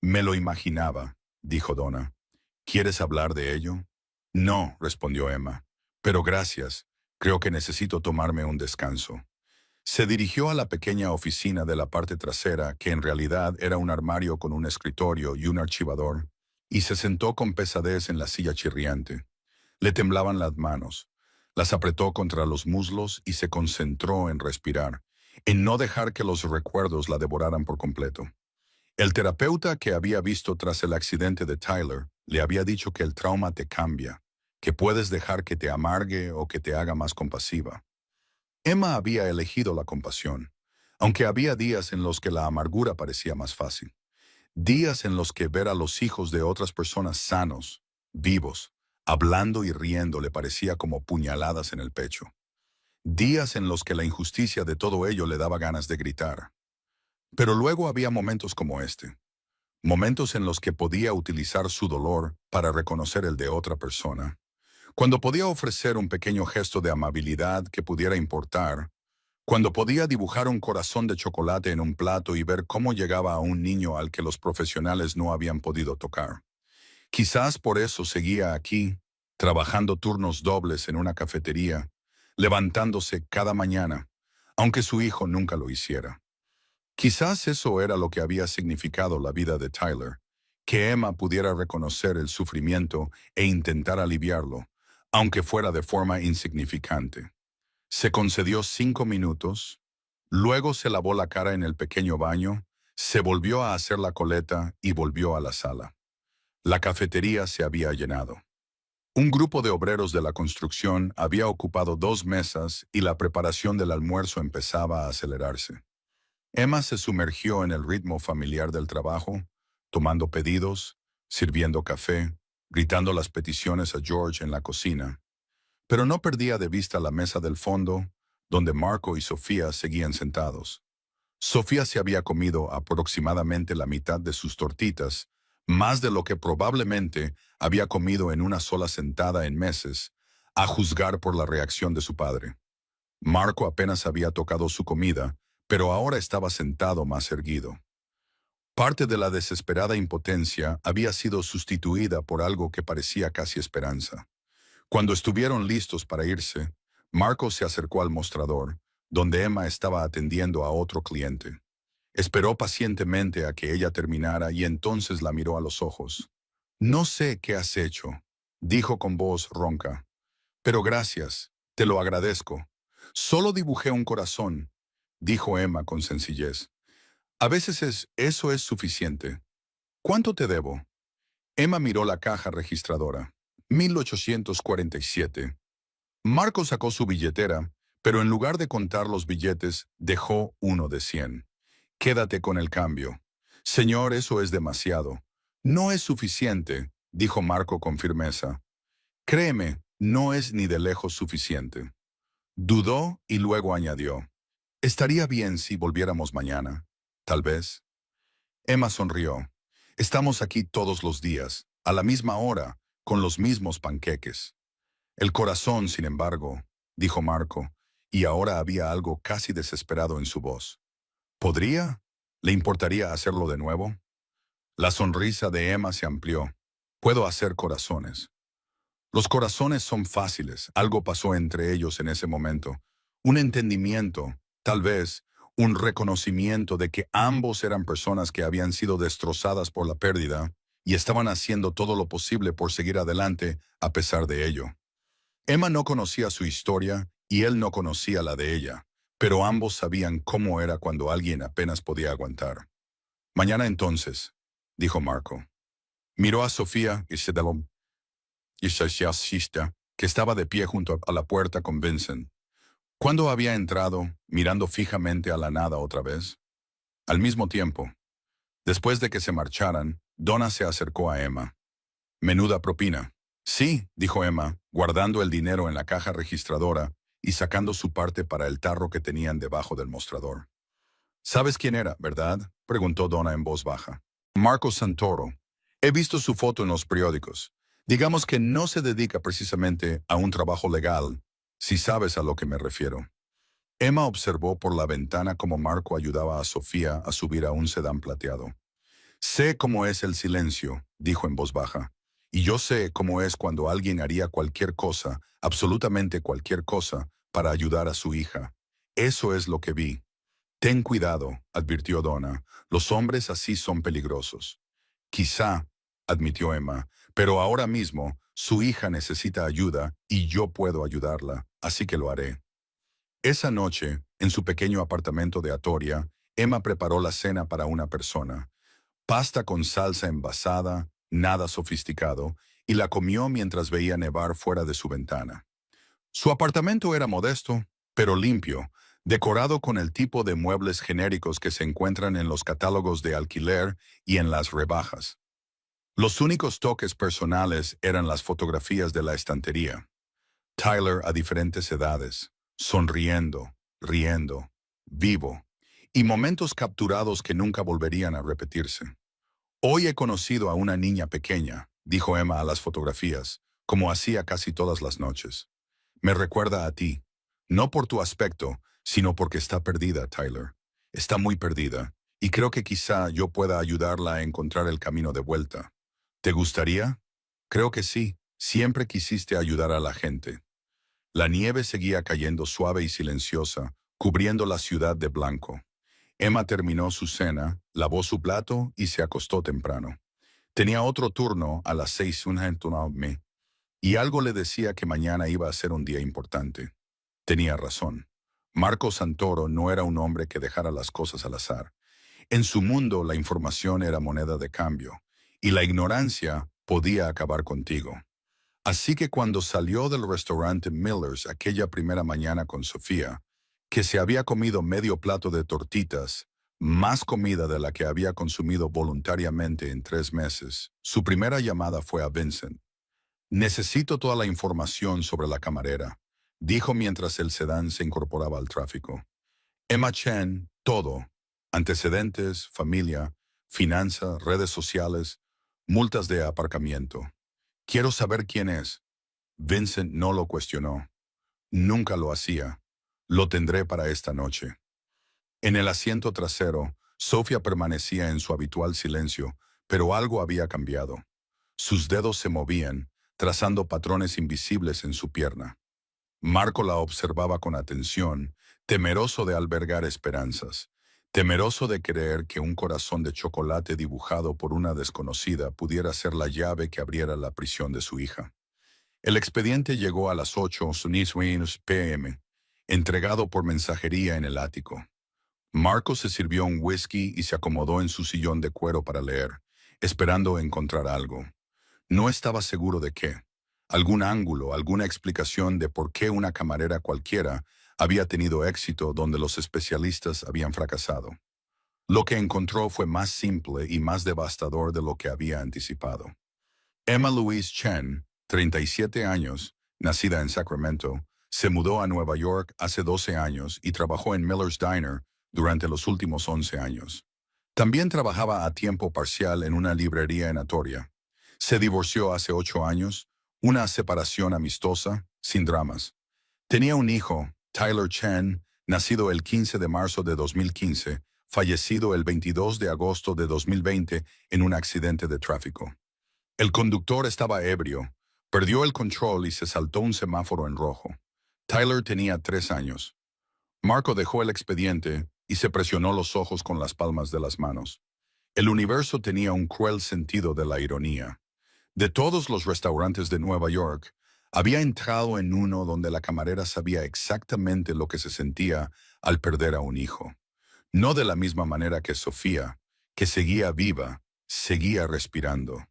[SPEAKER 1] Me lo imaginaba, dijo Donna. ¿Quieres hablar de ello? No, respondió Emma. Pero gracias. Creo que necesito tomarme un descanso. Se dirigió a la pequeña oficina de la parte trasera, que en realidad era un armario con un escritorio y un archivador, y se sentó con pesadez en la silla chirriante. Le temblaban las manos. Las apretó contra los muslos y se concentró en respirar, en no dejar que los recuerdos la devoraran por completo. El terapeuta que había visto tras el accidente de Tyler le había dicho que el trauma te cambia, que puedes dejar que te amargue o que te haga más compasiva. Emma había elegido la compasión, aunque había días en los que la amargura parecía más fácil. Días en los que ver a los hijos de otras personas sanos, vivos, hablando y riendo le parecía como puñaladas en el pecho. Días en los que la injusticia de todo ello le daba ganas de gritar. Pero luego había momentos como este. Momentos en los que podía utilizar su dolor para reconocer el de otra persona. Cuando podía ofrecer un pequeño gesto de amabilidad que pudiera importar. Cuando podía dibujar un corazón de chocolate en un plato y ver cómo llegaba a un niño al que los profesionales no habían podido tocar. Quizás por eso seguía aquí, trabajando turnos dobles en una cafetería, levantándose cada mañana, aunque su hijo nunca lo hiciera. Quizás eso era lo que había significado la vida de Tyler, que Emma pudiera reconocer el sufrimiento e intentar aliviarlo, aunque fuera de forma insignificante. Se concedió 5 minutos, luego se lavó la cara en el pequeño baño, se volvió a hacer la coleta y volvió a la sala. La cafetería se había llenado. Un grupo de obreros de la construcción había ocupado 2 mesas y la preparación del almuerzo empezaba a acelerarse. Emma se sumergió en el ritmo familiar del trabajo, tomando pedidos, sirviendo café, gritando las peticiones a George en la cocina. Pero no perdía de vista la mesa del fondo, donde Marco y Sofía seguían sentados. Sofía se había comido aproximadamente la mitad de sus tortitas, más de lo que probablemente había comido en una sola sentada en meses, a juzgar por la reacción de su padre. Marco apenas había tocado su comida, pero ahora estaba sentado más erguido. Parte de la desesperada impotencia había sido sustituida por algo que parecía casi esperanza. Cuando estuvieron listos para irse, Marco se acercó al mostrador, donde Emma estaba atendiendo a otro cliente. Esperó pacientemente a que ella terminara y entonces la miró a los ojos. «No sé qué has hecho», dijo con voz ronca. «Pero gracias, te lo agradezco. Solo dibujé un corazón», dijo Emma con sencillez. «A veces eso es suficiente. ¿Cuánto te debo?» Emma miró la caja registradora. 1847. Marco sacó su billetera, pero en lugar de contar los billetes, dejó uno de 100. «Quédate con el cambio». «Señor, eso es demasiado». «No es suficiente», dijo Marco con firmeza. «Créeme, no es ni de lejos suficiente». Dudó y luego añadió. «Estaría bien si volviéramos mañana. Tal vez». Emma sonrió. «Estamos aquí todos los días, a la misma hora, con los mismos panqueques». «El corazón, sin embargo», dijo Marco, y ahora había algo casi desesperado en su voz. «¿Podría? ¿Le importaría hacerlo de nuevo?» La sonrisa de Emma se amplió. «Puedo hacer corazones». Los corazones son fáciles. Algo pasó entre ellos en ese momento. Un entendimiento, tal vez, un reconocimiento de que ambos eran personas que habían sido destrozadas por la pérdida y estaban haciendo todo lo posible por seguir adelante a pesar de ello. Emma no conocía su historia y él no conocía la de ella, pero ambos sabían cómo era cuando alguien apenas podía aguantar. «Mañana entonces», dijo Marco. Miró a Sofía y que estaba de pie junto a la puerta con Vincent. ¿Cuándo había entrado, mirando fijamente a la nada otra vez? Al mismo tiempo. Después de que se marcharan, Donna se acercó a Emma. Menuda propina. Sí, dijo Emma, guardando el dinero en la caja registradora y sacando su parte para el tarro que tenían debajo del mostrador. ¿Sabes quién era, verdad? Preguntó Donna en voz baja. Marco Santoro. He visto su foto en los periódicos. Digamos que no se dedica precisamente a un trabajo legal, si sabes a lo que me refiero. Emma observó por la ventana cómo Marco ayudaba a Sofía a subir a un sedán plateado. Sé cómo es el silencio, dijo en voz baja, y yo sé cómo es cuando alguien haría cualquier cosa, absolutamente cualquier cosa, para ayudar a su hija. Eso es lo que vi. Ten cuidado, advirtió Donna, los hombres así son peligrosos. Quizá, admitió Emma, pero ahora mismo su hija necesita ayuda y yo puedo ayudarla, así que lo haré. Esa noche, en su pequeño apartamento de Atoria, Emma preparó la cena para una persona. Pasta con salsa envasada, nada sofisticado, y la comió mientras veía nevar fuera de su ventana. Su apartamento era modesto, pero limpio, decorado con el tipo de muebles genéricos que se encuentran en los catálogos de alquiler y en las rebajas. Los únicos toques personales eran las fotografías de la estantería. Tyler a diferentes edades, sonriendo, riendo, vivo, y momentos capturados que nunca volverían a repetirse. Hoy he conocido a una niña pequeña, dijo Emma a las fotografías, como hacía casi todas las noches. Me recuerda a ti, no por tu aspecto, sino porque está perdida, Tyler. Está muy perdida, y creo que quizá yo pueda ayudarla a encontrar el camino de vuelta. ¿Te gustaría? Creo que sí, siempre quisiste ayudar a la gente. La nieve seguía cayendo suave y silenciosa, cubriendo la ciudad de blanco. Emma terminó su cena, lavó su plato y se acostó temprano. Tenía otro turno a las 6:00 y algo le decía que mañana iba a ser un día importante. Tenía razón. Marco Santoro no era un hombre que dejara las cosas al azar. En su mundo la información era moneda de cambio, y la ignorancia podía acabar contigo. Así que cuando salió del restaurante Miller's aquella primera mañana con Sofía, que se había comido medio plato de tortitas, más comida de la que había consumido voluntariamente en 3 meses, su primera llamada fue a Vincent. Necesito toda la información sobre la camarera, dijo mientras el sedán se incorporaba al tráfico. Emma Chen, todo. Antecedentes, familia, finanzas, redes sociales, multas de aparcamiento. Quiero saber quién es. Vincent no lo cuestionó. Nunca lo hacía. Lo tendré para esta noche. En el asiento trasero, Sofía permanecía en su habitual silencio, pero algo había cambiado. Sus dedos se movían, trazando patrones invisibles en su pierna. Marco la observaba con atención, temeroso de albergar esperanzas, temeroso de creer que un corazón de chocolate dibujado por una desconocida pudiera ser la llave que abriera la prisión de su hija. El expediente llegó a las 8:00 p.m., entregado por mensajería en el ático. Marco se sirvió un whisky y se acomodó en su sillón de cuero para leer, esperando encontrar algo. No estaba seguro de qué. Algún ángulo, alguna explicación de por qué una camarera cualquiera había tenido éxito donde los especialistas habían fracasado. Lo que encontró fue más simple y más devastador de lo que había anticipado. Emma Louise Chen, 37 años, nacida en Sacramento, se mudó a Nueva York hace 12 años y trabajó en Miller's Diner durante los últimos 11 años. También trabajaba a tiempo parcial en una librería en Atoria. Se divorció hace 8 años, una separación amistosa, sin dramas. Tenía un hijo, Tyler Chen, nacido el 15 de marzo de 2015, fallecido el 22 de agosto de 2020 en un accidente de tráfico. El conductor estaba ebrio, perdió el control y se saltó un semáforo en rojo. Tyler tenía 3 años. Marco dejó el expediente y se presionó los ojos con las palmas de las manos. El universo tenía un cruel sentido de la ironía. De todos los restaurantes de Nueva York, había entrado en uno donde la camarera sabía exactamente lo que se sentía al perder a un hijo. No de la misma manera que Sofía, que seguía viva, seguía respirando.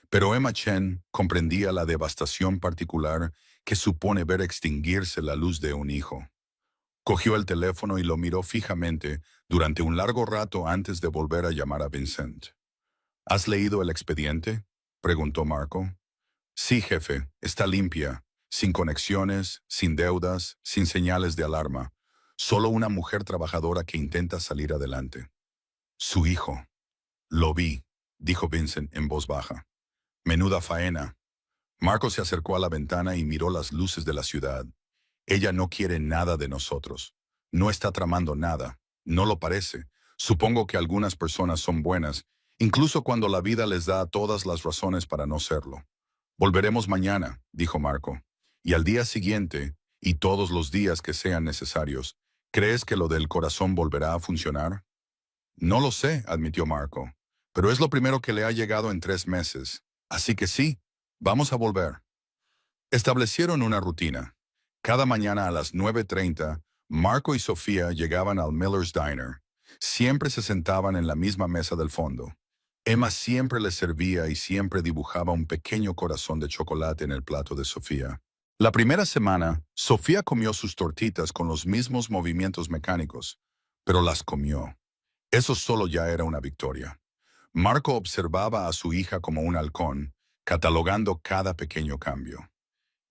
[SPEAKER 1] Pero Emma Chen comprendía la devastación particular que supone ver extinguirse la luz de un hijo. Cogió el teléfono y lo miró fijamente durante un largo rato antes de volver a llamar a Vincent. ¿Has leído el expediente?, preguntó Marco. Sí, jefe, está limpia, sin conexiones, sin deudas, sin señales de alarma. Solo una mujer trabajadora que intenta salir adelante. Su hijo. Lo vi, dijo Vincent en voz baja. Menuda faena. Marco se acercó a la ventana y miró las luces de la ciudad. Ella no quiere nada de nosotros. No está tramando nada. No lo parece. Supongo que algunas personas son buenas, incluso cuando la vida les da todas las razones para no serlo. Volveremos mañana, dijo Marco. Y al día siguiente, y todos los días que sean necesarios, ¿crees que lo del corazón volverá a funcionar? No lo sé, admitió Marco. Pero es lo primero que le ha llegado en 3 meses. Así que sí, vamos a volver. Establecieron una rutina. Cada mañana a las 9:30, Marco y Sofía llegaban al Miller's Diner. Siempre se sentaban en la misma mesa del fondo. Emma siempre les servía y siempre dibujaba un pequeño corazón de chocolate en el plato de Sofía. La primera semana, Sofía comió sus tortitas con los mismos movimientos mecánicos, pero las comió. Eso solo ya era una victoria. Marco observaba a su hija como un halcón, catalogando cada pequeño cambio.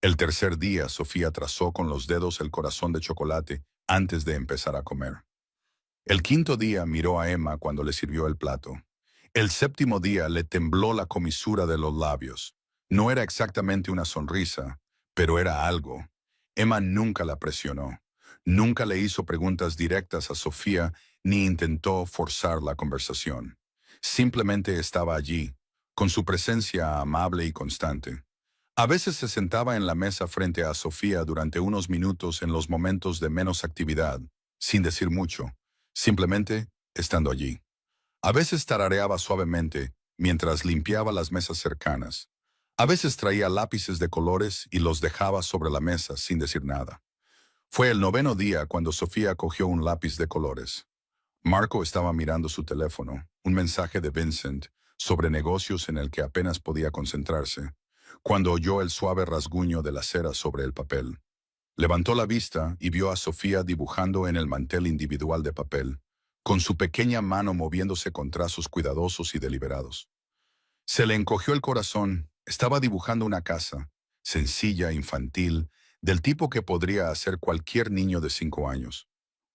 [SPEAKER 1] El tercer día, Sofía trazó con los dedos el corazón de chocolate antes de empezar a comer. El quinto día miró a Emma cuando le sirvió el plato. El séptimo día le tembló la comisura de los labios. No era exactamente una sonrisa, pero era algo. Emma nunca la presionó. Nunca le hizo preguntas directas a Sofía ni intentó forzar la conversación. Simplemente estaba allí, con su presencia amable y constante. A veces se sentaba en la mesa frente a Sofía durante unos minutos en los momentos de menos actividad, sin decir mucho, simplemente estando allí. A veces tarareaba suavemente mientras limpiaba las mesas cercanas. A veces traía lápices de colores y los dejaba sobre la mesa sin decir nada. Fue el noveno día cuando Sofía cogió un lápiz de colores. Marco estaba mirando su teléfono, un mensaje de Vincent sobre negocios en el que apenas podía concentrarse, cuando oyó el suave rasguño de la cera sobre el papel. Levantó la vista y vio a Sofía dibujando en el mantel individual de papel, con su pequeña mano moviéndose con trazos cuidadosos y deliberados. Se le encogió el corazón. Estaba dibujando una casa, sencilla, infantil, del tipo que podría hacer cualquier niño de 5 años.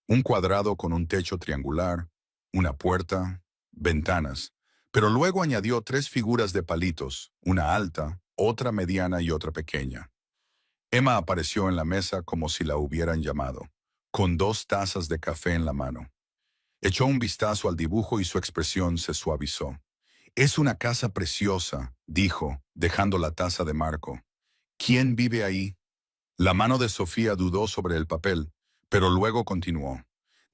[SPEAKER 1] Un cuadrado con un techo triangular, una puerta, ventanas, pero luego añadió 3 figuras de palitos, una alta, otra mediana y otra pequeña. Emma apareció en la mesa como si la hubieran llamado, con 2 tazas de café en la mano. Echó un vistazo al dibujo y su expresión se suavizó. «Es una casa preciosa», dijo, dejando la taza de Marco. «¿Quién vive ahí?» La mano de Sofía dudó sobre el papel, pero luego continuó.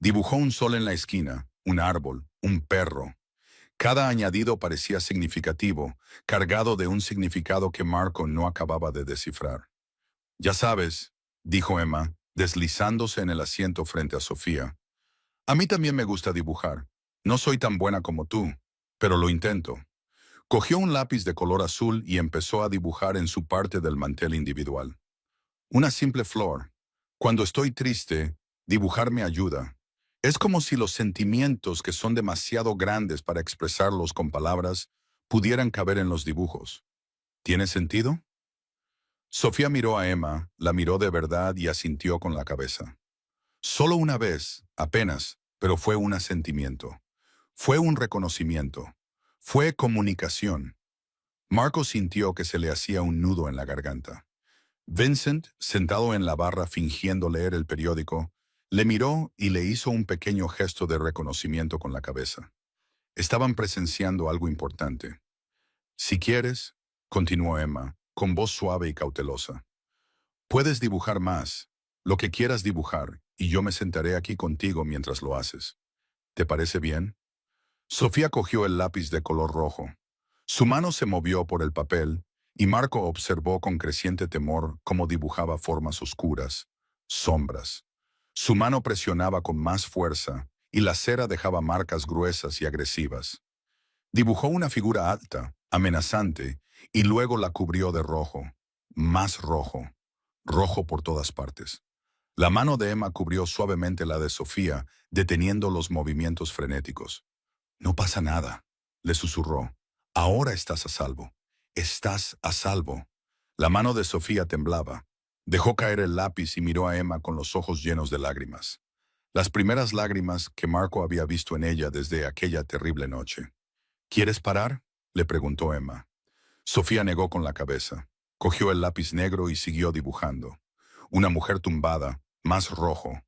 [SPEAKER 1] Dibujó un sol en la esquina, un árbol, un perro. Cada añadido parecía significativo, cargado de un significado que Marco no acababa de descifrar. «Ya sabes», dijo Emma, deslizándose en el asiento frente a Sofía. «A mí también me gusta dibujar. No soy tan buena como tú, pero lo intento». Cogió un lápiz de color azul y empezó a dibujar en su parte del mantel individual. Una simple flor. Cuando estoy triste, dibujar me ayuda. Es como si los sentimientos que son demasiado grandes para expresarlos con palabras pudieran caber en los dibujos. ¿Tiene sentido? Sofía miró a Emma, la miró de verdad y asintió con la cabeza. Solo una vez, apenas, pero fue un asentimiento. Fue un reconocimiento. Fue comunicación. Marco sintió que se le hacía un nudo en la garganta. Vincent, sentado en la barra fingiendo leer el periódico, le miró y le hizo un pequeño gesto de reconocimiento con la cabeza. Estaban presenciando algo importante. «Si quieres», continuó Emma, con voz suave y cautelosa, «puedes dibujar más, lo que quieras dibujar, y yo me sentaré aquí contigo mientras lo haces. ¿Te parece bien?» Sofía cogió el lápiz de color rojo. Su mano se movió por el papel, y Marco observó con creciente temor cómo dibujaba formas oscuras, sombras. Su mano presionaba con más fuerza, y la cera dejaba marcas gruesas y agresivas. Dibujó una figura alta, amenazante, y luego la cubrió de rojo, más rojo, rojo por todas partes. La mano de Emma cubrió suavemente la de Sofía, deteniendo los movimientos frenéticos. «No pasa nada», le susurró. «Ahora estás a salvo. Estás a salvo». La mano de Sofía temblaba. Dejó caer el lápiz y miró a Emma con los ojos llenos de lágrimas. Las primeras lágrimas que Marco había visto en ella desde aquella terrible noche. ¿Quieres parar?, le preguntó Emma. Sofía negó con la cabeza. Cogió el lápiz negro y siguió dibujando. Una mujer tumbada, más rojo.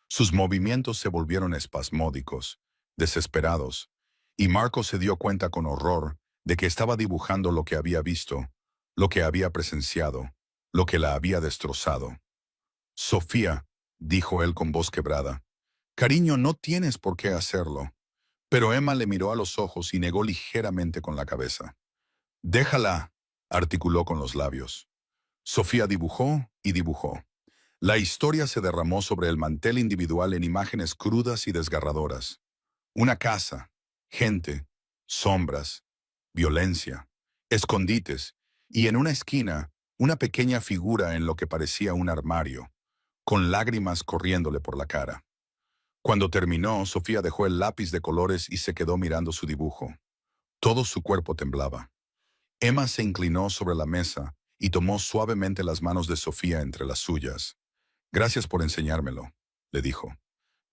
[SPEAKER 1] Sus movimientos se volvieron espasmódicos, desesperados, y Marco se dio cuenta con horror de que estaba dibujando lo que había visto, lo que había presenciado, lo que la había destrozado. Sofía, dijo él con voz quebrada, cariño, no tienes por qué hacerlo. Pero Emma le miró a los ojos y negó ligeramente con la cabeza. Déjala, articuló con los labios. Sofía dibujó y dibujó. La historia se derramó sobre el mantel individual en imágenes crudas y desgarradoras. Una casa, gente, sombras, violencia, escondites, y en una esquina, una pequeña figura en lo que parecía un armario, con lágrimas corriéndole por la cara. Cuando terminó, Sofía dejó el lápiz de colores y se quedó mirando su dibujo. Todo su cuerpo temblaba. Emma se inclinó sobre la mesa y tomó suavemente las manos de Sofía entre las suyas. Gracias por enseñármelo, le dijo.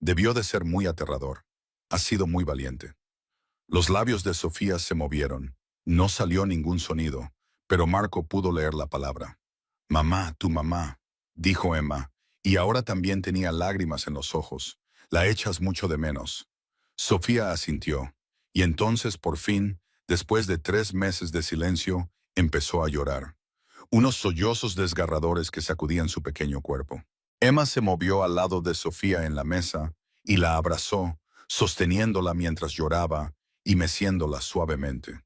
[SPEAKER 1] Debió de ser muy aterrador. Has sido muy valiente. Los labios de Sofía se movieron. No salió ningún sonido, pero Marco pudo leer la palabra. Mamá, tu mamá, dijo Emma, y ahora también tenía lágrimas en los ojos. La echas mucho de menos. Sofía asintió, y entonces, por fin, después de 3 meses de silencio, empezó a llorar. Unos sollozos desgarradores que sacudían su pequeño cuerpo. Emma se movió al lado de Sofía en la mesa y la abrazó, sosteniéndola mientras lloraba y meciéndola suavemente.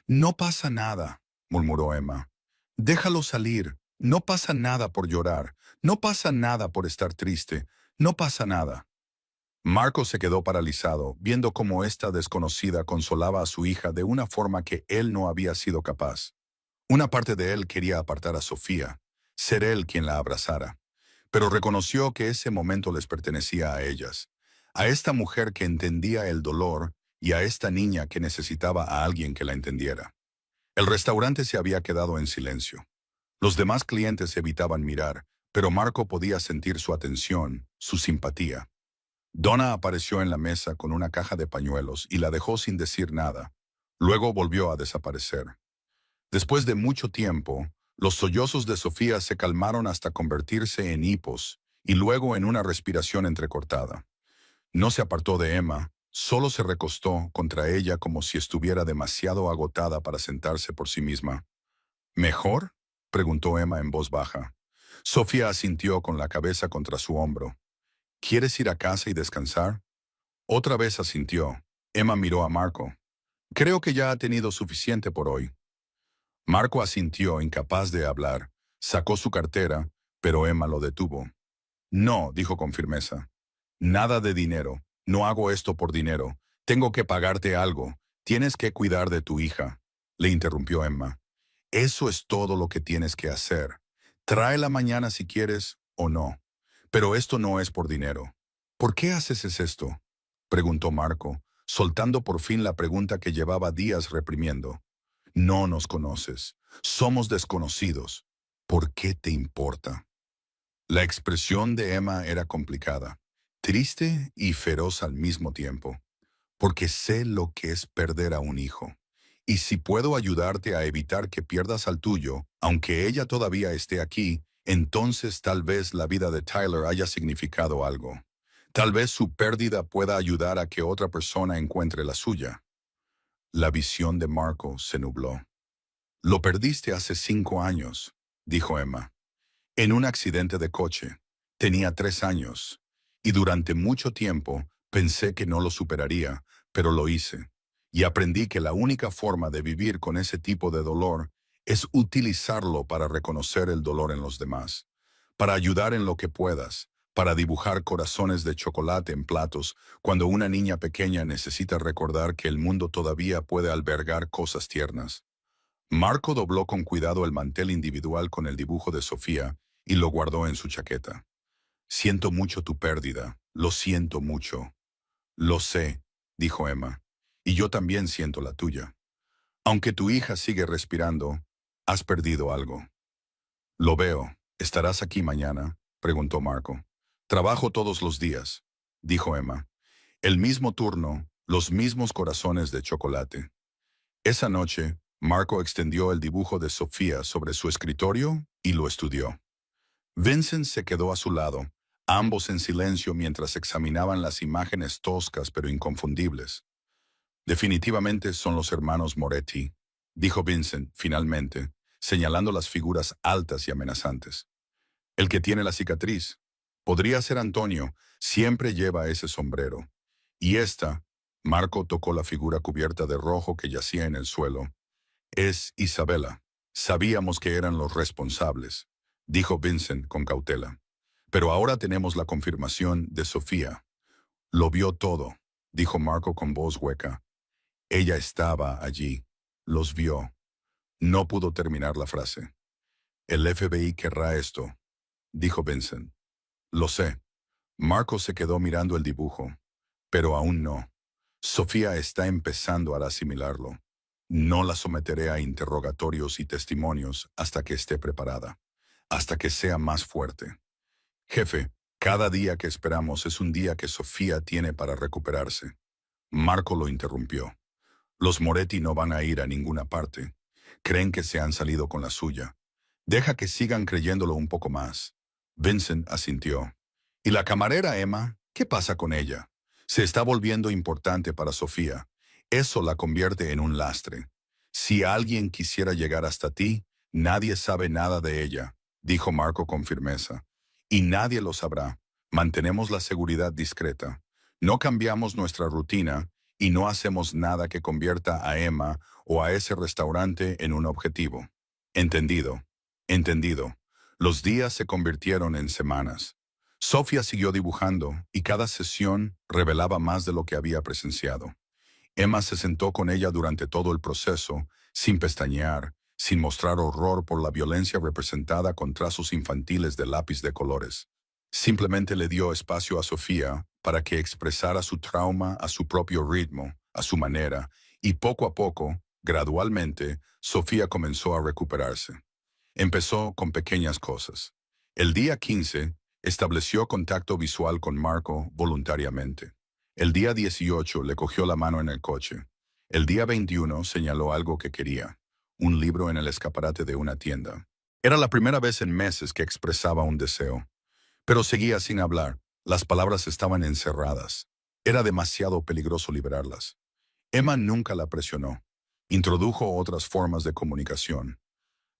[SPEAKER 1] No pasa nada, murmuró Emma. Déjalo salir. No pasa nada por llorar. No pasa nada por estar triste. No pasa nada. Marco se quedó paralizado, viendo cómo esta desconocida consolaba a su hija de una forma que él no había sido capaz. Una parte de él quería apartar a Sofía, ser él quien la abrazara, pero reconoció que ese momento les pertenecía a ellas, a esta mujer que entendía el dolor y a esta niña que necesitaba a alguien que la entendiera. El restaurante se había quedado en silencio. Los demás clientes evitaban mirar, pero Marco podía sentir su atención, su simpatía. Donna apareció en la mesa con una caja de pañuelos y la dejó sin decir nada. Luego volvió a desaparecer. Después de mucho tiempo, los sollozos de Sofía se calmaron hasta convertirse en hipos y luego en una respiración entrecortada. No se apartó de Emma, solo se recostó contra ella como si estuviera demasiado agotada para sentarse por sí misma. ¿Mejor?, preguntó Emma en voz baja. Sofía asintió con la cabeza contra su hombro. ¿Quieres ir a casa y descansar? Otra vez asintió. Emma miró a Marco. Creo que ya ha tenido suficiente por hoy. Marco asintió, incapaz de hablar. Sacó su cartera, pero Emma lo detuvo. No, dijo con firmeza. Nada de dinero. No hago esto por dinero. Tengo que pagarte algo. Tienes que cuidar de tu hija, le interrumpió Emma. Eso es todo lo que tienes que hacer. Tráela mañana si quieres o no. Pero esto no es por dinero. ¿Por qué haces esto?, preguntó Marco, soltando por fin la pregunta que llevaba días reprimiendo. No nos conoces. Somos desconocidos. ¿Por qué te importa? La expresión de Emma era complicada, triste y feroz al mismo tiempo, porque sé lo que es perder a un hijo. Y si puedo ayudarte a evitar que pierdas al tuyo, aunque ella todavía esté aquí, entonces tal vez la vida de Tyler haya significado algo. Tal vez su pérdida pueda ayudar a que otra persona encuentre la suya. La visión de Marco se nubló. Lo perdiste hace 5 años, dijo Emma. En un accidente de coche. Tenía 3 años. Y durante mucho tiempo pensé que no lo superaría, pero lo hice. Y aprendí que la única forma de vivir con ese tipo de dolor es utilizarlo para reconocer el dolor en los demás, para ayudar en lo que puedas, para dibujar corazones de chocolate en platos cuando una niña pequeña necesita recordar que el mundo todavía puede albergar cosas tiernas. Marco dobló con cuidado el mantel individual con el dibujo de Sofía y lo guardó en su chaqueta. Siento mucho tu pérdida, lo siento mucho. Lo sé, dijo Emma, y yo también siento la tuya. Aunque tu hija sigue respirando, has perdido algo. Lo veo. ¿Estarás aquí mañana?, preguntó Marco. Trabajo todos los días, dijo Emma. El mismo turno, los mismos corazones de chocolate. Esa noche, Marco extendió el dibujo de Sofía sobre su escritorio y lo estudió. Vincent se quedó a su lado, ambos en silencio mientras examinaban las imágenes toscas pero inconfundibles. Definitivamente son los hermanos Moretti, dijo Vincent finalmente, señalando las figuras altas y amenazantes. El que tiene la cicatriz. Podría ser Antonio, siempre lleva ese sombrero. Y esta, Marco tocó la figura cubierta de rojo que yacía en el suelo. Es Isabela. Sabíamos que eran los responsables, dijo Vincent con cautela. Pero ahora tenemos la confirmación de Sofía. Lo vio todo, dijo Marco con voz hueca. Ella estaba allí. Los vio. No pudo terminar la frase. El FBI querrá esto, dijo Vincent. Lo sé. Marco se quedó mirando el dibujo. Pero aún no. Sofía está empezando a asimilarlo. No la someteré a interrogatorios y testimonios hasta que esté preparada, hasta que sea más fuerte. Jefe, cada día que esperamos es un día que Sofía tiene para recuperarse. Marco lo interrumpió. Los Moretti no van a ir a ninguna parte. Creen que se han salido con la suya. Deja que sigan creyéndolo un poco más. Vincent asintió. ¿Y la camarera Emma? ¿Qué pasa con ella? Se está volviendo importante para Sofía. Eso la convierte en un lastre. Si alguien quisiera llegar hasta ti, nadie sabe nada de ella, dijo Marco con firmeza. Y nadie lo sabrá. Mantenemos la seguridad discreta. No cambiamos nuestra rutina y no hacemos nada que convierta a Emma o a ese restaurante en un objetivo. Entendido. Entendido. Los días se convirtieron en semanas. Sofía siguió dibujando y cada sesión revelaba más de lo que había presenciado. Emma se sentó con ella durante todo el proceso, sin pestañear, sin mostrar horror por la violencia representada con trazos infantiles de lápiz de colores. Simplemente le dio espacio a Sofía para que expresara su trauma a su propio ritmo, a su manera, y poco a poco, gradualmente, Sofía comenzó a recuperarse. Empezó con pequeñas cosas. El día 15, estableció contacto visual con Marco voluntariamente. El día 18 le cogió la mano en el coche. El día 21 señaló algo que quería, un libro en el escaparate de una tienda. Era la primera vez en meses que expresaba un deseo. Pero seguía sin hablar. Las palabras estaban encerradas. Era demasiado peligroso liberarlas. Emma nunca la presionó. Introdujo otras formas de comunicación.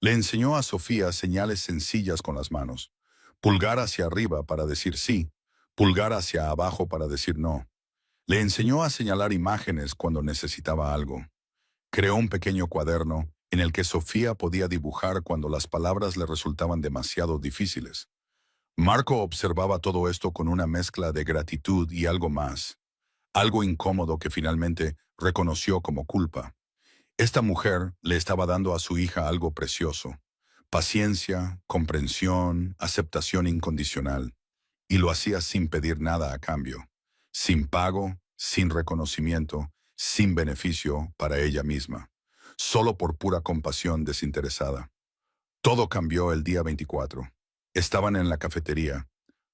[SPEAKER 1] Le enseñó a Sofía señales sencillas con las manos. Pulgar hacia arriba para decir sí, pulgar hacia abajo para decir no. Le enseñó a señalar imágenes cuando necesitaba algo. Creó un pequeño cuaderno en el que Sofía podía dibujar cuando las palabras le resultaban demasiado difíciles. Marco observaba todo esto con una mezcla de gratitud y algo más, algo incómodo que finalmente reconoció como culpa. Esta mujer le estaba dando a su hija algo precioso: paciencia, comprensión, aceptación incondicional, y lo hacía sin pedir nada a cambio, sin pago, sin reconocimiento, sin beneficio para ella misma, solo por pura compasión desinteresada. Todo cambió el día 24. Estaban en la cafetería.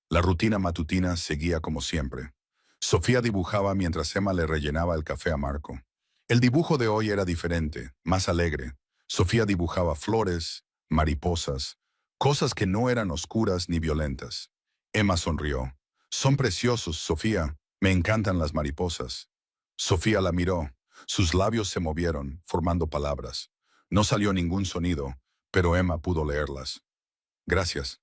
[SPEAKER 1] La rutina matutina seguía como siempre. Sofía dibujaba mientras Emma le rellenaba el café a Marco. El dibujo de hoy era diferente, más alegre. Sofía dibujaba flores, mariposas, cosas que no eran oscuras ni violentas. Emma sonrió. Son preciosos, Sofía. Me encantan las mariposas. Sofía la miró. Sus labios se movieron, formando palabras. No salió ningún sonido, pero Emma pudo leerlas. Gracias.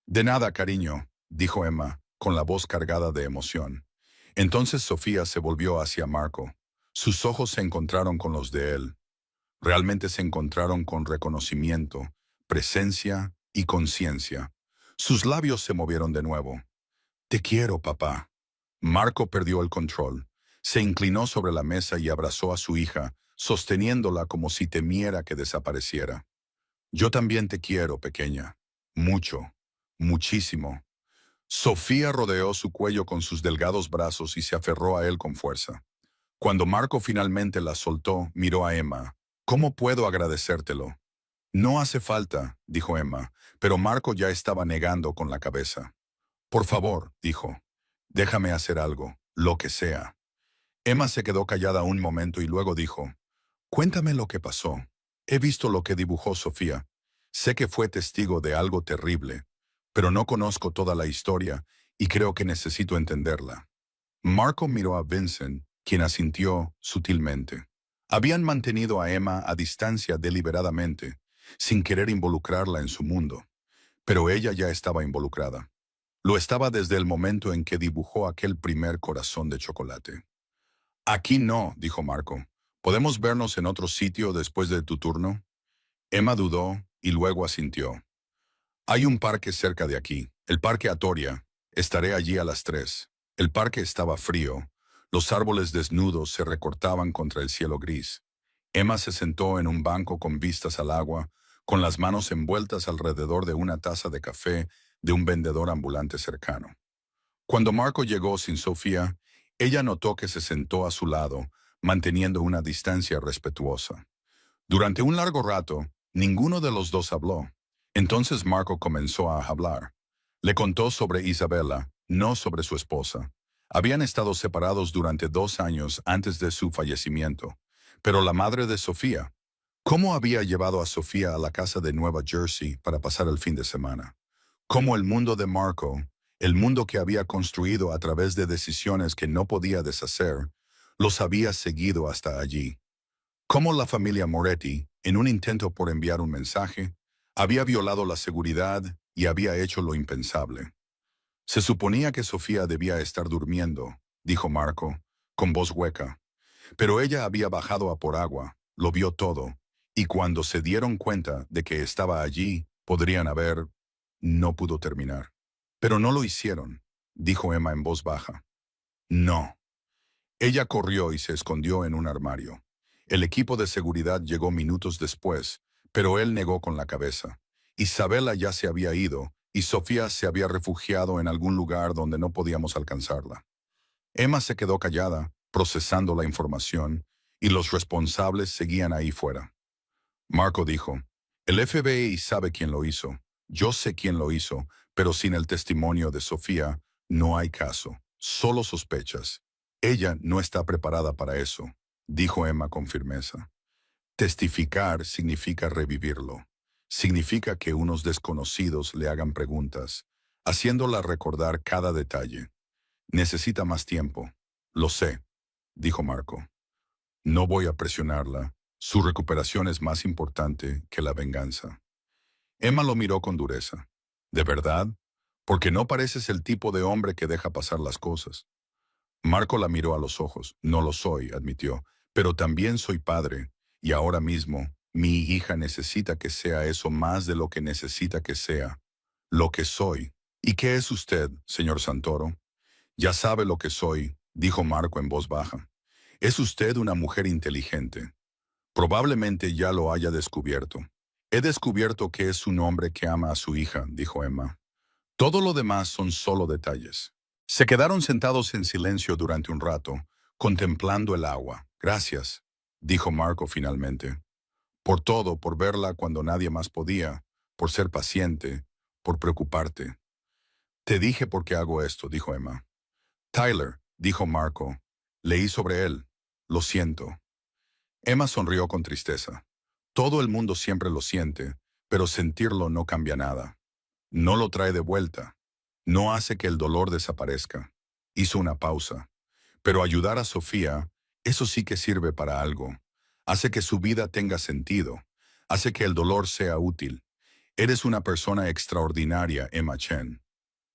[SPEAKER 1] De nada, cariño, dijo Emma, con la voz cargada de emoción. Entonces Sofía se volvió hacia Marco. Sus ojos se encontraron con los de él. Realmente se encontraron con reconocimiento, presencia y conciencia. Sus labios se movieron de nuevo. Te quiero, papá. Marco perdió el control. Se inclinó sobre la mesa y abrazó a su hija, sosteniéndola como si temiera que desapareciera. Yo también te quiero, pequeña. Mucho, muchísimo. Sofía rodeó su cuello con sus delgados brazos y se aferró a él con fuerza. Cuando Marco finalmente la soltó, miró a Emma. ¿Cómo puedo agradecértelo? No hace falta, dijo Emma, pero Marco ya estaba negando con la cabeza. Por favor, dijo, déjame hacer algo, lo que sea. Emma se quedó callada un momento y luego dijo, cuéntame lo que pasó. He visto lo que dibujó Sofía. Sé que fue testigo de algo terrible, pero no conozco toda la historia y creo que necesito entenderla. Marco miró a Vincent, quien asintió sutilmente. Habían mantenido a Emma a distancia deliberadamente, sin querer involucrarla en su mundo, pero ella ya estaba involucrada. Lo estaba desde el momento en que dibujó aquel primer corazón de chocolate. Aquí no, dijo Marco. ¿Podemos vernos en otro sitio después de tu turno? Emma dudó y luego asintió. Hay un parque cerca de aquí, el Parque Atoria. Estaré allí a las 3. El parque estaba frío. Los árboles desnudos se recortaban contra el cielo gris. Emma se sentó en un banco con vistas al agua, con las manos envueltas alrededor de una taza de café de un vendedor ambulante cercano. Cuando Marco llegó sin Sofía, ella notó que se sentó a su lado, manteniendo una distancia respetuosa. Durante un largo rato, ninguno de los dos habló. Entonces Marco comenzó a hablar. Le contó sobre Isabella, no sobre su esposa. Habían estado separados durante 2 años antes de su fallecimiento. Pero la madre de Sofía, ¿cómo había llevado a Sofía a la casa de Nueva Jersey para pasar el fin de semana? Cómo el mundo de Marco, el mundo que había construido a través de decisiones que no podía deshacer, los había seguido hasta allí. Cómo la familia Moretti, en un intento por enviar un mensaje, había violado la seguridad y había hecho lo impensable. Se suponía que Sofía debía estar durmiendo, dijo Marco, con voz hueca. Pero ella había bajado a por agua, lo vio todo, y cuando se dieron cuenta de que estaba allí, podrían haber... No pudo terminar. Pero no lo hicieron, dijo Emma en voz baja. No. Ella corrió y se escondió en un armario. El equipo de seguridad llegó minutos después, pero él negó con la cabeza. Isabela ya se había ido, y Sofía se había refugiado en algún lugar donde no podíamos alcanzarla. Emma se quedó callada, procesando la información, y los responsables seguían ahí fuera. Marco dijo, el FBI sabe quién lo hizo. Yo sé quién lo hizo, pero sin el testimonio de Sofía, no hay caso. Solo sospechas. Ella no está preparada para eso, dijo Emma con firmeza. Testificar significa revivirlo. Significa que unos desconocidos le hagan preguntas, haciéndola recordar cada detalle. Necesita más tiempo. Lo sé, dijo Marco. No voy a presionarla. Su recuperación es más importante que la venganza. Emma lo miró con dureza. ¿De verdad? Porque no pareces el tipo de hombre que deja pasar las cosas. Marco la miró a los ojos. No lo soy, admitió, pero también soy padre, y ahora mismo mi hija necesita que sea eso más de lo que necesita que sea. Lo que soy. ¿Y qué es usted, señor Santoro? Ya sabe lo que soy, dijo Marco en voz baja. Es usted una mujer inteligente. Probablemente ya lo haya descubierto. He descubierto que es un hombre que ama a su hija, dijo Emma. Todo lo demás son solo detalles. Se quedaron sentados en silencio durante un rato, contemplando el agua. Gracias, dijo Marco finalmente. Por todo, por verla cuando nadie más podía, por ser paciente, por preocuparte. Te dije por qué hago esto, dijo Emma. Tyler, dijo Marco. Leí sobre él. Lo siento. Emma sonrió con tristeza. Todo el mundo siempre lo siente, pero sentirlo no cambia nada. No lo trae de vuelta. No hace que el dolor desaparezca. Hizo una pausa. Pero ayudar a Sofía, eso sí que sirve para algo. Hace que su vida tenga sentido. Hace que el dolor sea útil. Eres una persona extraordinaria, Emma Chen.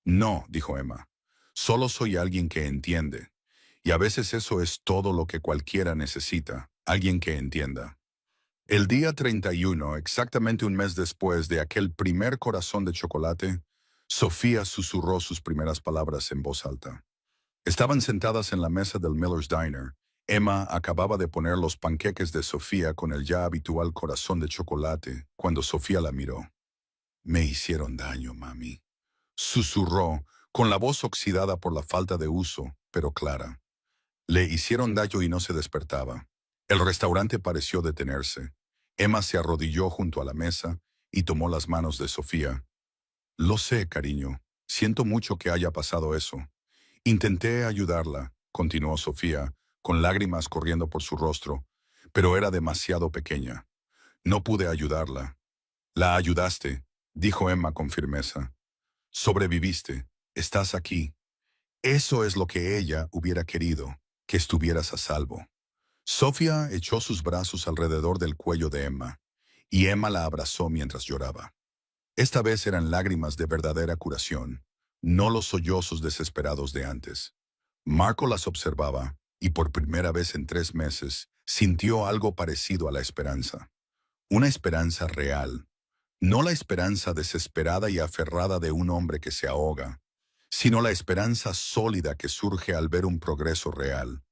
[SPEAKER 1] No, dijo Emma. Solo soy alguien que entiende. Y a veces eso es todo lo que cualquiera necesita, alguien que entienda. El día 31, exactamente un mes después de aquel primer corazón de chocolate, Sofía susurró sus primeras palabras en voz alta. Estaban sentadas en la mesa del Miller's Diner. Emma acababa de poner los panqueques de Sofía con el ya habitual corazón de chocolate cuando Sofía la miró. Me hicieron daño, mami. Susurró, con la voz oxidada por la falta de uso, pero clara. Le hicieron daño y no se despertaba. El restaurante pareció detenerse. Emma se arrodilló junto a la mesa y tomó las manos de Sofía. Lo sé, cariño. Siento mucho que haya pasado eso. Intenté ayudarla, continuó Sofía, con lágrimas corriendo por su rostro, pero era demasiado pequeña. No pude ayudarla. La ayudaste, dijo Emma con firmeza. Sobreviviste. Estás aquí. Eso es lo que ella hubiera querido, que estuvieras a salvo. Sofía echó sus brazos alrededor del cuello de Emma, y Emma la abrazó mientras lloraba. Esta vez eran lágrimas de verdadera curación, no los sollozos desesperados de antes. Marco las observaba, y por primera vez en 3 meses, sintió algo parecido a la esperanza. Una esperanza real, no la esperanza desesperada y aferrada de un hombre que se ahoga, sino la esperanza sólida que surge al ver un progreso real.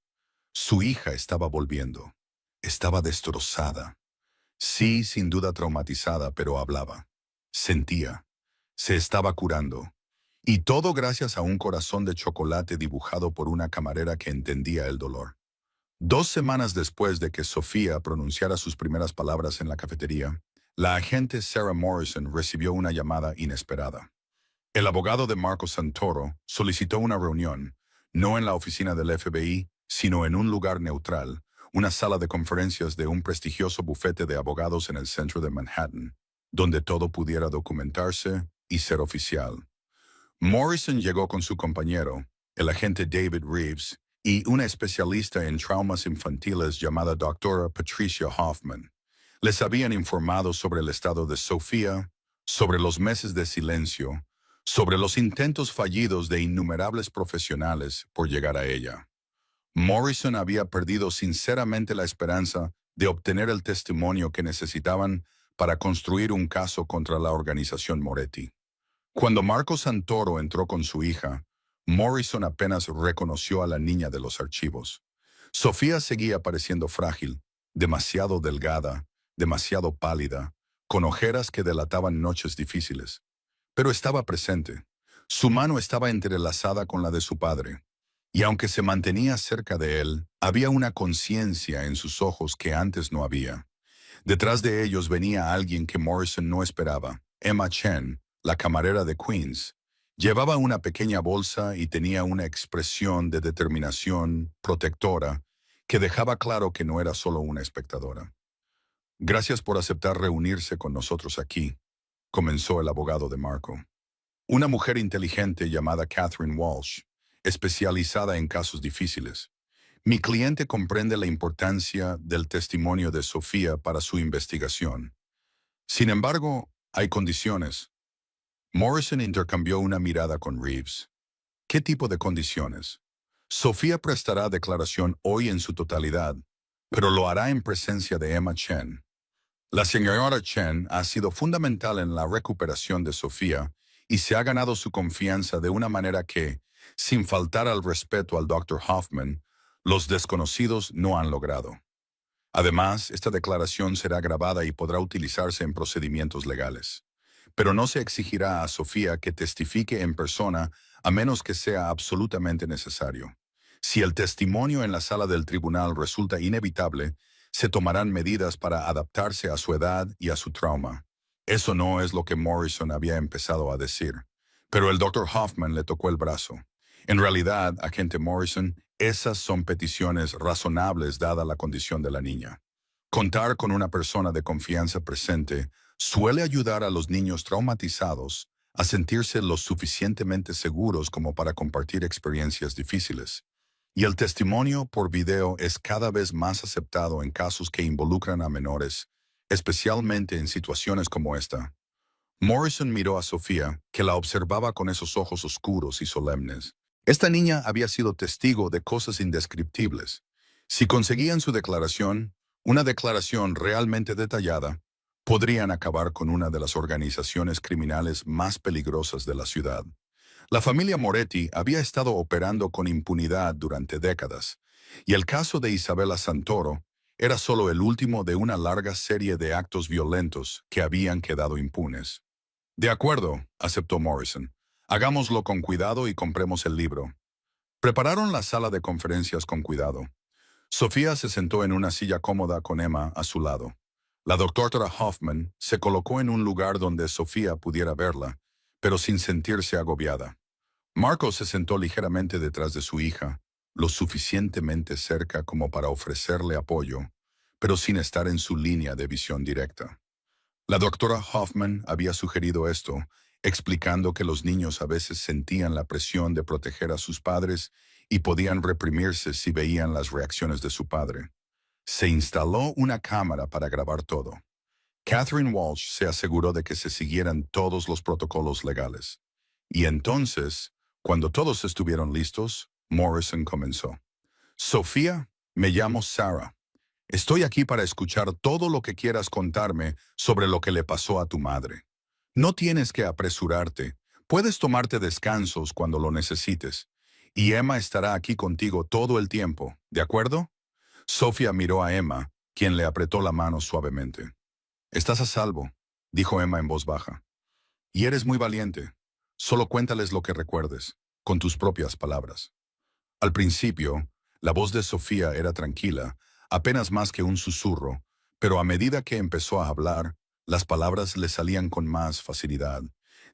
[SPEAKER 1] Su hija estaba volviendo. Estaba destrozada. Sí, sin duda traumatizada, pero hablaba. Sentía. Se estaba curando. Y todo gracias a un corazón de chocolate dibujado por una camarera que entendía el dolor. 2 semanas después de que Sofía pronunciara sus primeras palabras en la cafetería, la agente Sarah Morrison recibió una llamada inesperada. El abogado de Marco Santoro solicitó una reunión, no en la oficina del FBI, sino en un lugar neutral, una sala de conferencias de un prestigioso bufete de abogados en el centro de Manhattan, donde todo pudiera documentarse y ser oficial. Morrison llegó con su compañero, el agente David Reeves, y una especialista en traumas infantiles llamada doctora Patricia Hoffman. Les habían informado sobre el estado de Sofía, sobre los meses de silencio, sobre los intentos fallidos de innumerables profesionales por llegar a ella. Morrison había perdido sinceramente la esperanza de obtener el testimonio que necesitaban para construir un caso contra la organización Moretti. Cuando Marco Santoro entró con su hija, Morrison apenas reconoció a la niña de los archivos. Sofía seguía pareciendo frágil, demasiado delgada, demasiado pálida, con ojeras que delataban noches difíciles. Pero estaba presente. Su mano estaba entrelazada con la de su padre. Y aunque se mantenía cerca de él, había una conciencia en sus ojos que antes no había. Detrás de ellos venía alguien que Morrison no esperaba, Emma Chen, la camarera de Queens. Llevaba una pequeña bolsa y tenía una expresión de determinación protectora que dejaba claro que no era solo una espectadora. Gracias por aceptar reunirse con nosotros aquí, comenzó el abogado de Marco. Una mujer inteligente llamada Catherine Walsh, especializada en casos difíciles. Mi cliente comprende la importancia del testimonio de Sofía para su investigación. Sin embargo, hay condiciones. Morrison intercambió una mirada con Reeves. ¿Qué tipo de condiciones? Sofía prestará declaración hoy en su totalidad, pero lo hará en presencia de Emma Chen. La señora Chen ha sido fundamental en la recuperación de Sofía y se ha ganado su confianza de una manera que, sin faltar al respeto al Dr. Hoffman, los desconocidos no han logrado. Además, esta declaración será grabada y podrá utilizarse en procedimientos legales. Pero no se exigirá a Sofía que testifique en persona a menos que sea absolutamente necesario. Si el testimonio en la sala del tribunal resulta inevitable, se tomarán medidas para adaptarse a su edad y a su trauma. Eso no es lo que Morrison había empezado a decir. Pero el Dr. Hoffman le tocó el brazo. En realidad, agente Morrison, esas son peticiones razonables dada la condición de la niña. Contar con una persona de confianza presente suele ayudar a los niños traumatizados a sentirse lo suficientemente seguros como para compartir experiencias difíciles. Y el testimonio por video es cada vez más aceptado en casos que involucran a menores, especialmente en situaciones como esta. Morrison miró a Sofía, que la observaba con esos ojos oscuros y solemnes. Esta niña había sido testigo de cosas indescriptibles. Si conseguían su declaración, una declaración realmente detallada, podrían acabar con una de las organizaciones criminales más peligrosas de la ciudad. La familia Moretti había estado operando con impunidad durante décadas, y el caso de Isabella Santoro era solo el último de una larga serie de actos violentos que habían quedado impunes. De acuerdo, aceptó Morrison. Hagámoslo con cuidado y compremos el libro. Prepararon la sala de conferencias con cuidado. Sofía se sentó en una silla cómoda con Emma a su lado. La doctora Hoffman se colocó en un lugar donde Sofía pudiera verla, pero sin sentirse agobiada. Marco se sentó ligeramente detrás de su hija, lo suficientemente cerca como para ofrecerle apoyo, pero sin estar en su línea de visión directa. La doctora Hoffman había sugerido esto, explicando que los niños a veces sentían la presión de proteger a sus padres y podían reprimirse si veían las reacciones de su padre. Se instaló una cámara para grabar todo. Catherine Walsh se aseguró de que se siguieran todos los protocolos legales. Y entonces, cuando todos estuvieron listos, Morrison comenzó. Sofía, me llamo Sarah. Estoy aquí para escuchar todo lo que quieras contarme sobre lo que le pasó a tu madre. No tienes que apresurarte. Puedes tomarte descansos cuando lo necesites. Y Emma estará aquí contigo todo el tiempo, ¿de acuerdo? Sofía miró a Emma, quien le apretó la mano suavemente. Estás a salvo, dijo Emma en voz baja. Y eres muy valiente. Solo cuéntales lo que recuerdes, con tus propias palabras. Al principio, la voz de Sofía era tranquila, apenas más que un susurro, pero a medida que empezó a hablar, las palabras le salían con más facilidad.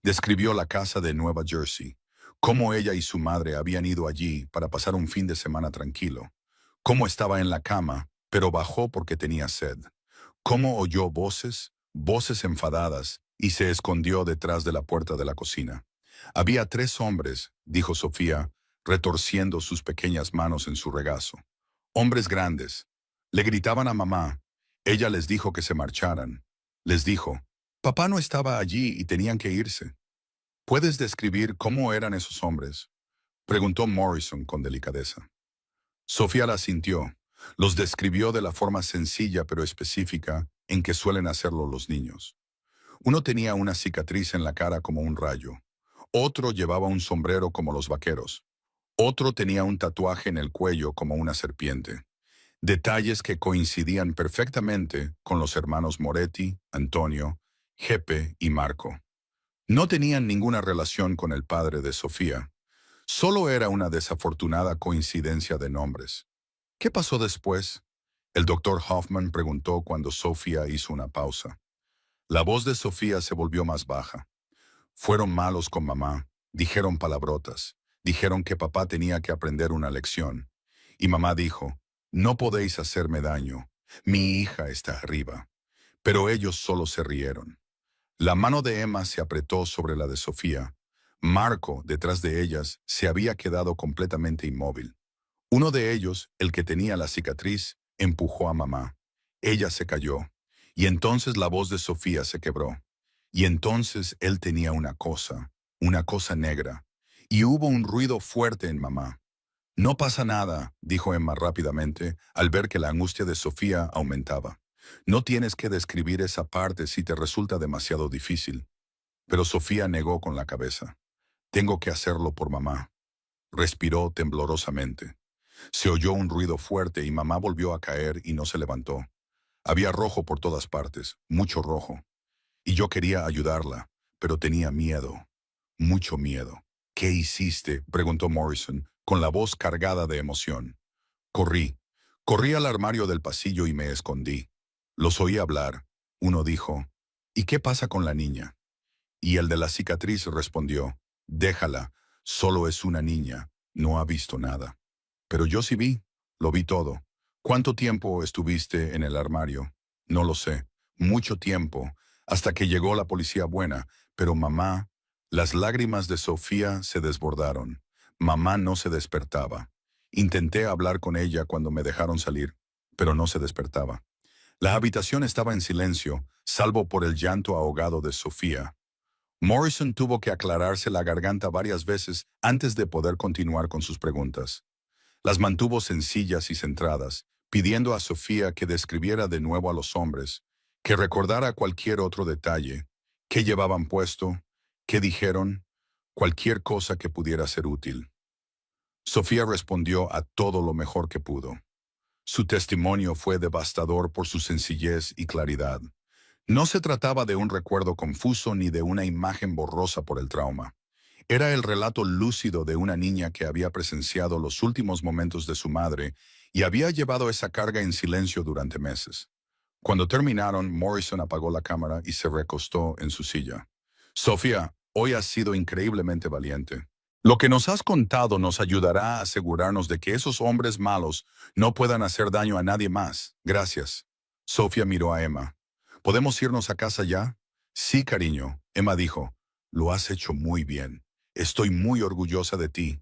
[SPEAKER 1] Describió la casa de Nueva Jersey, cómo ella y su madre habían ido allí para pasar un fin de semana tranquilo, cómo estaba en la cama, pero bajó porque tenía sed, cómo oyó voces, voces enfadadas, y se escondió detrás de la puerta de la cocina. Había 3 hombres, dijo Sofía, retorciendo sus pequeñas manos en su regazo. Hombres grandes. Le gritaban a mamá. Ella les dijo que se marcharan. Les dijo, papá no estaba allí y tenían que irse. ¿Puedes describir cómo eran esos hombres? Preguntó Morrison con delicadeza. Sofía la sintió. Los describió de la forma sencilla pero específica en que suelen hacerlo los niños. Uno tenía una cicatriz en la cara como un rayo. Otro llevaba un sombrero como los vaqueros. Otro tenía un tatuaje en el cuello como una serpiente. Detalles que coincidían perfectamente con los hermanos Moretti, Antonio, Jeppe y Marco. No tenían ninguna relación con el padre de Sofía. Solo era una desafortunada coincidencia de nombres. ¿Qué pasó después? El doctor Hoffman preguntó cuando Sofía hizo una pausa. La voz de Sofía se volvió más baja. Fueron malos con mamá, dijeron palabrotas, dijeron que papá tenía que aprender una lección. Y mamá dijo, no podéis hacerme daño, mi hija está arriba. Pero ellos solo se rieron. La mano de Emma se apretó sobre la de Sofía. Marco, detrás de ellas, se había quedado completamente inmóvil. Uno de ellos, el que tenía la cicatriz, empujó a mamá. Ella se cayó. Y entonces la voz de Sofía se quebró. Y entonces él tenía una cosa negra. Y hubo un ruido fuerte en mamá. No pasa nada, dijo Emma rápidamente, al ver que la angustia de Sofía aumentaba. No tienes que describir esa parte si te resulta demasiado difícil. Pero Sofía negó con la cabeza. Tengo que hacerlo por mamá. Respiró temblorosamente. Se oyó un ruido fuerte y mamá volvió a caer y no se levantó. Había rojo por todas partes, mucho rojo. Y yo quería ayudarla, pero tenía miedo, mucho miedo. ¿Qué hiciste?, preguntó Morrison, con la voz cargada de emoción. Corrí. Corrí al armario del pasillo y me escondí. Los oí hablar. Uno dijo, ¿y qué pasa con la niña? Y el de la cicatriz respondió, déjala, solo es una niña, no ha visto nada. Pero yo sí vi, lo vi todo. ¿Cuánto tiempo estuviste en el armario? No lo sé, mucho tiempo, hasta que llegó la policía buena, pero mamá, las lágrimas de Sofía se desbordaron. Mamá no se despertaba. Intenté hablar con ella cuando me dejaron salir, pero no se despertaba. La habitación estaba en silencio, salvo por el llanto ahogado de Sofía. Morrison tuvo que aclararse la garganta varias veces antes de poder continuar con sus preguntas. Las mantuvo sencillas y centradas, pidiendo a Sofía que describiera de nuevo a los hombres, que recordara cualquier otro detalle, qué llevaban puesto, qué dijeron, cualquier cosa que pudiera ser útil. Sofía respondió a todo lo mejor que pudo. Su testimonio fue devastador por su sencillez y claridad. No se trataba de un recuerdo confuso ni de una imagen borrosa por el trauma. Era el relato lúcido de una niña que había presenciado los últimos momentos de su madre y había llevado esa carga en silencio durante meses. Cuando terminaron, Morrison apagó la cámara y se recostó en su silla. Sofía, hoy has sido increíblemente valiente. Lo que nos has contado nos ayudará a asegurarnos de que esos hombres malos no puedan hacer daño a nadie más. Gracias. Sofía miró a Emma. ¿Podemos irnos a casa ya? Sí, cariño, Emma dijo. Lo has hecho muy bien. Estoy muy orgullosa de ti.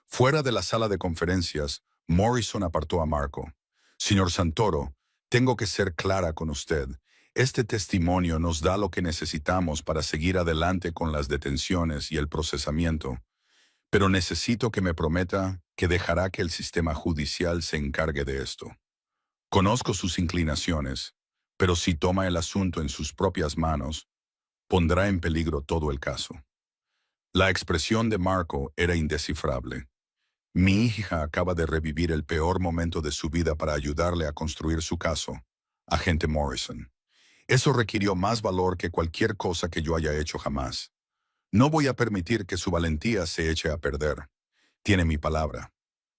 [SPEAKER 1] Fuera de la sala de conferencias, Morrison apartó a Marco. Señor Santoro, tengo que ser clara con usted. Este testimonio nos da lo que necesitamos para seguir adelante con las detenciones y el procesamiento. Pero necesito que me prometa que dejará que el sistema judicial se encargue de esto. Conozco sus inclinaciones, pero si toma el asunto en sus propias manos, pondrá en peligro todo el caso. La expresión de Marco era indescifrable. Mi hija acaba de revivir el peor momento de su vida para ayudarle a construir su caso, agente Morrison. Eso requirió más valor que cualquier cosa que yo haya hecho jamás. No voy a permitir que su valentía se eche a perder. Tiene mi palabra.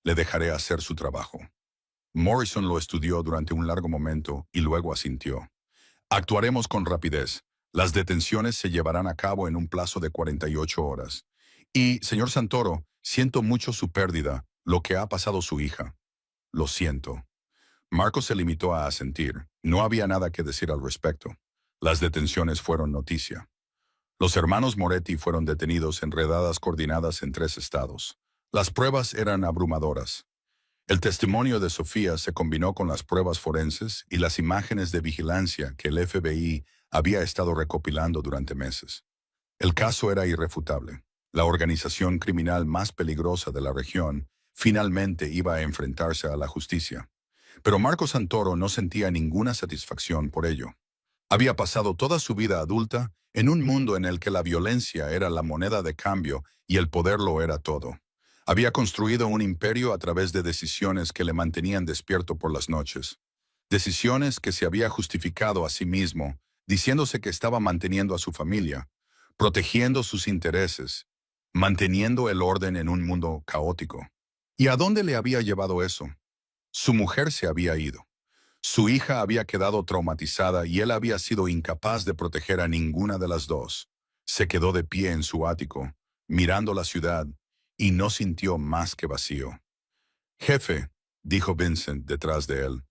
[SPEAKER 1] Le dejaré hacer su trabajo. Morrison lo estudió durante un largo momento y luego asintió. Actuaremos con rapidez. Las detenciones se llevarán a cabo en un plazo de 48 horas. Y, señor Santoro, siento mucho su pérdida, lo que ha pasado su hija. Lo siento. Marco se limitó a asentir. No había nada que decir al respecto. Las detenciones fueron noticia. Los hermanos Moretti fueron detenidos en redadas coordinadas en 3 estados. Las pruebas eran abrumadoras. El testimonio de Sofía se combinó con las pruebas forenses y las imágenes de vigilancia que el FBI había estado recopilando durante meses. El caso era irrefutable. La organización criminal más peligrosa de la región finalmente iba a enfrentarse a la justicia. Pero Marco Santoro no sentía ninguna satisfacción por ello. Había pasado toda su vida adulta en un mundo en el que la violencia era la moneda de cambio y el poder lo era todo. Había construido un imperio a través de decisiones que le mantenían despierto por las noches. Decisiones que se había justificado a sí mismo, diciéndose que estaba manteniendo a su familia, protegiendo sus intereses, manteniendo el orden en un mundo caótico. ¿Y a dónde le había llevado eso? Su mujer se había ido. Su hija había quedado traumatizada y él había sido incapaz de proteger a ninguna de las dos. Se quedó de pie en su ático, mirando la ciudad, y no sintió más que vacío. Jefe, dijo Vincent detrás de él,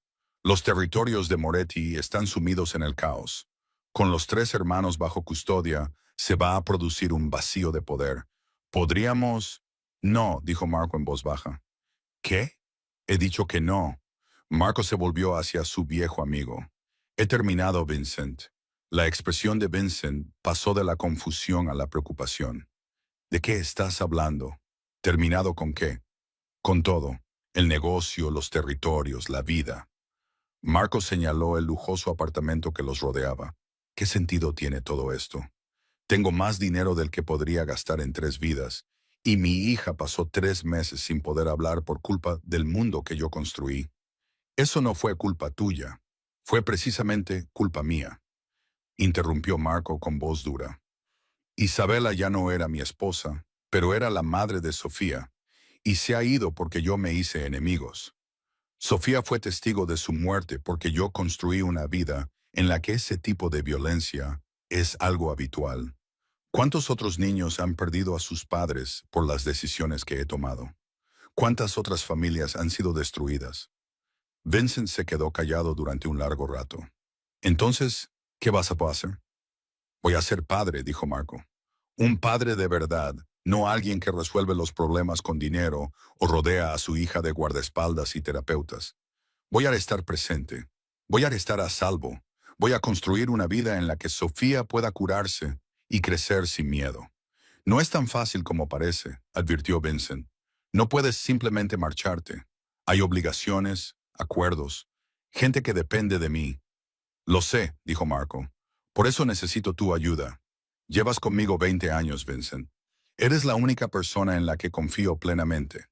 [SPEAKER 1] los territorios de Moretti están sumidos en el caos. Con los 3 hermanos bajo custodia, se va a producir un vacío de poder. ¿Podríamos...? No, dijo Marco en voz baja. ¿Qué? He dicho que no. Marco se volvió hacia su viejo amigo. He terminado, Vincent. La expresión de Vincent pasó de la confusión a la preocupación. ¿De qué estás hablando? ¿Terminado con qué? Con todo. El negocio, los territorios, la vida. Marco señaló el lujoso apartamento que los rodeaba. ¿Qué sentido tiene todo esto? Tengo más dinero del que podría gastar en 3 vidas, y mi hija pasó 3 meses sin poder hablar por culpa del mundo que yo construí. Eso no fue culpa tuya, fue precisamente culpa mía, interrumpió Marco con voz dura. Isabela ya no era mi esposa, pero era la madre de Sofía, y se ha ido porque yo me hice enemigos. Sofía fue testigo de su muerte porque yo construí una vida en la que ese tipo de violencia es algo habitual. ¿Cuántos otros niños han perdido a sus padres por las decisiones que he tomado? ¿Cuántas otras familias han sido destruidas? Vincent se quedó callado durante un largo rato. Entonces, ¿qué vas a hacer? Voy a ser padre, dijo Marco. Un padre de verdad, no alguien que resuelve los problemas con dinero o rodea a su hija de guardaespaldas y terapeutas. Voy a estar presente. Voy a estar a salvo. Voy a construir una vida en la que Sofía pueda curarse y crecer sin miedo. No es tan fácil como parece, advirtió Vincent. No puedes simplemente marcharte. Hay obligaciones, acuerdos, gente que depende de mí. Lo sé, dijo Marco. Por eso necesito tu ayuda. Llevas conmigo 20 años, Vincent. Eres la única persona en la que confío plenamente.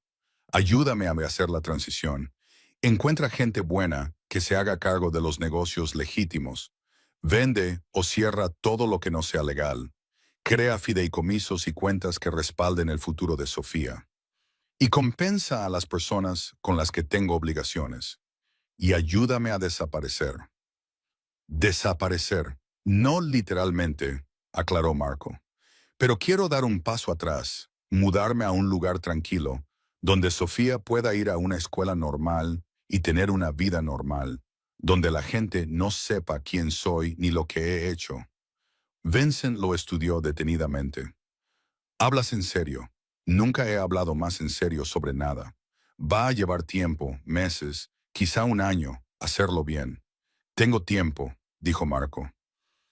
[SPEAKER 1] Ayúdame a hacer la transición. Encuentra gente buena que se haga cargo de los negocios legítimos. Vende o cierra todo lo que no sea legal. Crea fideicomisos y cuentas que respalden el futuro de Sofía. Y compensa a las personas con las que tengo obligaciones. Y ayúdame a desaparecer. Desaparecer. No literalmente, aclaró Marco. Pero quiero dar un paso atrás, mudarme a un lugar tranquilo, donde Sofía pueda ir a una escuela normal y tener una vida normal, donde la gente no sepa quién soy ni lo que he hecho. Vincent lo estudió detenidamente. Hablas en serio. Nunca he hablado más en serio sobre nada. Va a llevar tiempo, meses, quizá un año, hacerlo bien. Tengo tiempo, dijo Marco.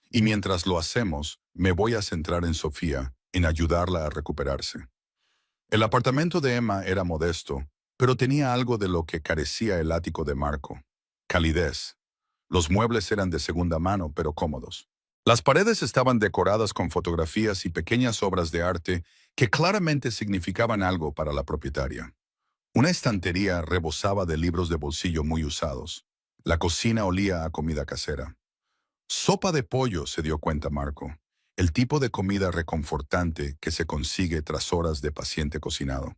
[SPEAKER 1] Y mientras lo hacemos, me voy a centrar en Sofía, en ayudarla a recuperarse. El apartamento de Emma era modesto, pero tenía algo de lo que carecía el ático de Marco. Calidez. Los muebles eran de segunda mano, pero cómodos. Las paredes estaban decoradas con fotografías y pequeñas obras de arte que claramente significaban algo para la propietaria. Una estantería rebosaba de libros de bolsillo muy usados. La cocina olía a comida casera. Sopa de pollo, se dio cuenta Marco. El tipo de comida reconfortante que se consigue tras horas de paciente cocinado.